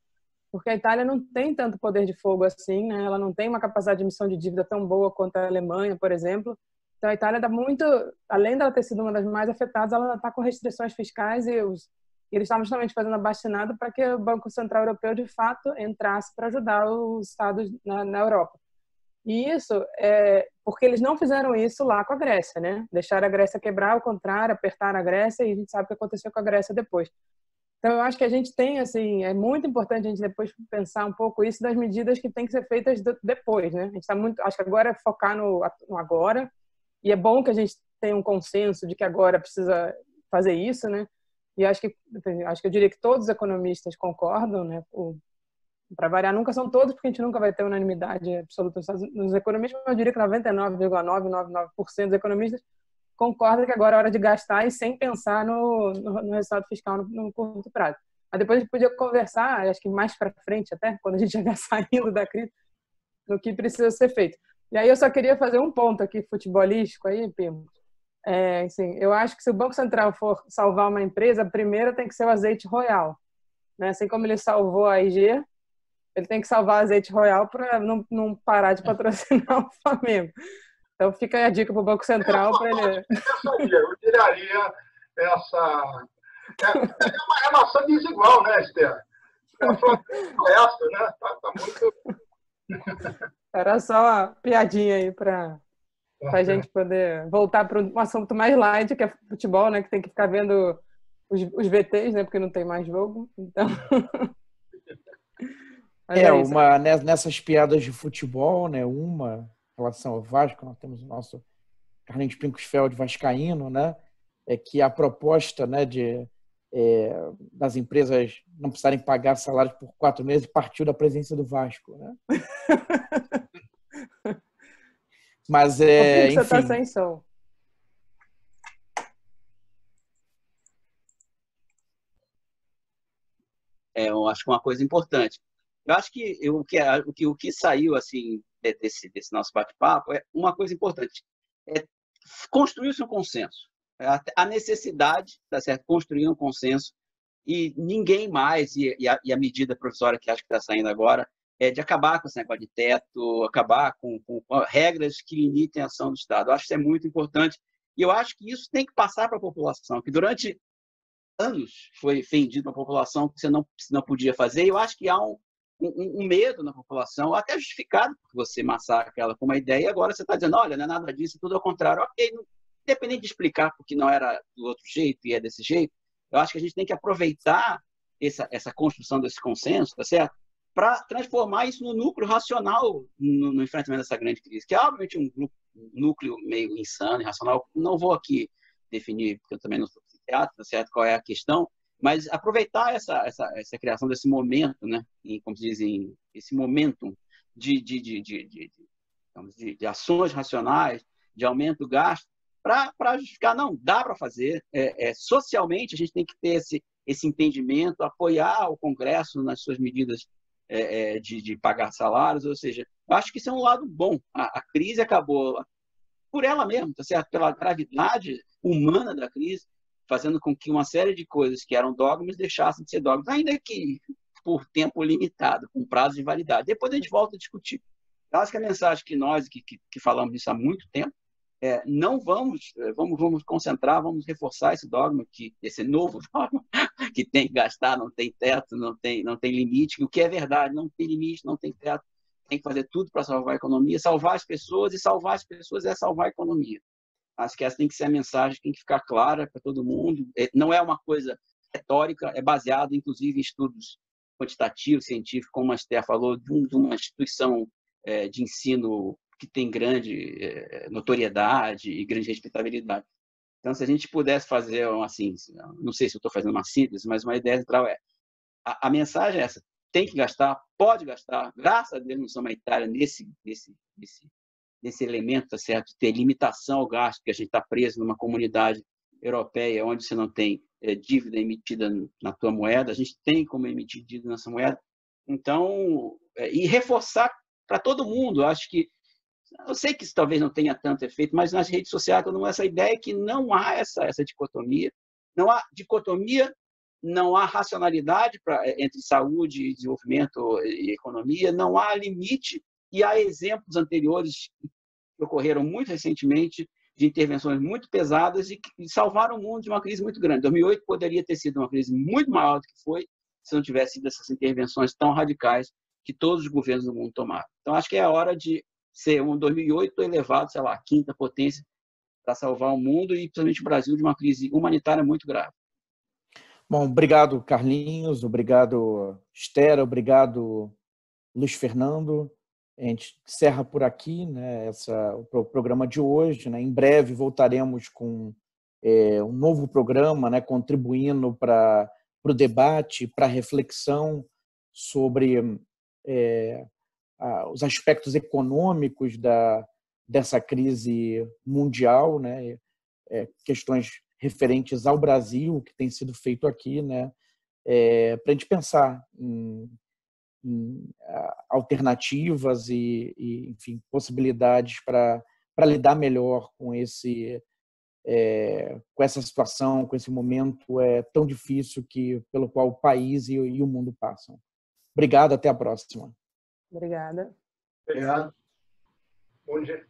porque a Itália não tem tanto poder de fogo assim, né? Ela não tem uma capacidade de emissão de dívida tão boa quanto a Alemanha, por exemplo. Então, a Itália dá muito, além dela ter sido uma das mais afetadas, ela está com restrições fiscais e eles estavam justamente fazendo abaixinado para que o Banco Central Europeu, de fato, entrasse para ajudar os estados na Europa. E isso é porque eles não fizeram isso lá com a Grécia, né? Deixaram a Grécia quebrar, ao contrário, apertaram a Grécia, e a gente sabe o que aconteceu com a Grécia depois. Então, eu acho que a gente tem, assim, é muito importante a gente depois pensar um pouco isso das medidas que têm que ser feitas depois, né? A gente está muito, acho que agora é focar no agora, e é bom que a gente tenha um consenso de que agora precisa fazer isso, né? E acho que eu diria que todos os economistas concordam, né? Para variar, nunca são todos, porque a gente nunca vai ter unanimidade absoluta nos economistas, mas eu diria que 99,999% dos economistas concorda que agora é hora de gastar e sem pensar no resultado fiscal no curto prazo. Mas depois a gente podia conversar, acho que mais para frente até, quando a gente estiver saindo da crise, no que precisa ser feito. E aí eu só queria fazer um ponto aqui futebolístico aí, Pimo. Assim, eu acho que se o Banco Central for salvar uma empresa, a primeira tem que ser o Azeite Royal. Né? Assim como ele salvou a IG, ele tem que salvar o Azeite Royal para não parar de patrocinar o Flamengo. Então fica aí a dica para o Banco Central para ele... Eu tiraria É uma relação desigual, né, Esther? O resto, né? Tá muito... Era só uma piadinha aí para a gente poder voltar para um assunto mais light, que é futebol, né? Que tem que ficar vendo os VTs, né? Porque não tem mais jogo. Então... Nessas piadas de futebol, né? Uma em relação ao Vasco, nós temos o nosso Carlinhos Pincosfeld vascaíno, né? É que a proposta, né, das empresas não precisarem pagar salários por 4 meses partiu da presença do Vasco, né? Mas enfim, você enfim. está sem som. Eu acho que uma coisa importante. Eu acho que o que saiu assim desse nosso bate-papo é uma coisa importante. É construir-se um consenso. A necessidade, tá certo? Construir um consenso e ninguém mais, e a medida provisória que acho que está saindo agora, é de acabar com esse negócio de teto, acabar com regras que limitem a ação do Estado. Eu acho que isso é muito importante e eu acho que isso tem que passar para a população, que durante anos foi vendido para a população que você não podia fazer. E eu acho que há um medo na população, até justificado, porque você massacra ela com uma ideia e agora você está dizendo, olha, não é nada disso, tudo ao contrário. Ok, independente de explicar porque não era do outro jeito e é desse jeito, eu acho que a gente tem que aproveitar essa construção desse consenso, tá certo? Para transformar isso no núcleo racional no enfrentamento dessa grande crise, que é obviamente um núcleo meio insano, irracional. Não vou aqui definir, porque eu também não sou psiquiatra, tá certo? Qual é a questão, mas aproveitar essa criação desse momento, né? Como se dizem, esse momentum de ações racionais, de aumento do gasto, para justificar, não, dá para fazer. Socialmente, a gente tem que ter esse entendimento, apoiar o Congresso nas suas medidas de pagar salários, ou seja, eu acho que isso é um lado bom. A crise acabou por ela mesma, tá certo? Pela gravidade humana da crise, fazendo com que uma série de coisas que eram dogmas deixassem de ser dogmas, ainda que por tempo limitado, com prazo de validade. Depois a gente volta a discutir. Eu acho que a mensagem que nós, que falamos isso há muito tempo, não vamos concentrar, vamos reforçar esse dogma, esse novo dogma, que tem que gastar, não tem teto, não tem limite, o que é verdade, não tem limite, não tem teto, tem que fazer tudo para salvar a economia, salvar as pessoas, e salvar as pessoas é salvar a economia. Acho que essa tem que ser a mensagem, tem que ficar clara para todo mundo. Não é uma coisa retórica, é baseado, inclusive, em estudos quantitativos, científicos, como a Esther falou, de uma instituição de ensino que tem grande notoriedade e grande respeitabilidade. Então, se a gente pudesse fazer, assim, não sei se eu estou fazendo uma síntese, mas uma ideia central a mensagem é essa: tem que gastar, pode gastar, graças a Deus não somos a Itália nesse elemento, tá certo? De ter limitação ao gasto, porque a gente está preso numa comunidade europeia onde você não tem dívida emitida na tua moeda, a gente tem como emitir dívida nessa moeda. Então, e reforçar para todo mundo, acho que, eu sei que isso talvez não tenha tanto efeito, mas nas redes sociais todo mundo essa ideia que não há essa dicotomia, não há dicotomia, não há racionalidade entre saúde, desenvolvimento e economia, não há limite, e há exemplos anteriores que ocorreram muito recentemente de intervenções muito pesadas e que salvaram o mundo de uma crise muito grande. 2008 poderia ter sido uma crise muito maior do que foi se não tivesse sido essas intervenções tão radicais que todos os governos do mundo tomaram. Então, acho que é a hora de ser 2008 elevado, sei lá, a quinta potência para salvar o mundo e principalmente o Brasil de uma crise humanitária muito grave. Bom, obrigado, Carlinhos, obrigado, Esther, obrigado, Luiz Fernando. A gente encerra por aqui, né, o programa de hoje. Né? Em breve voltaremos com um novo programa, né, contribuindo para o debate, para a reflexão sobre os aspectos econômicos dessa crise mundial, né, questões referentes ao Brasil, que tem sido feito aqui, né, para a gente pensar em alternativas e enfim, possibilidades para lidar melhor com essa situação, com esse momento tão difícil pelo qual o país e o mundo passam. Obrigado, até a próxima. Obrigada. Obrigado. Bom dia.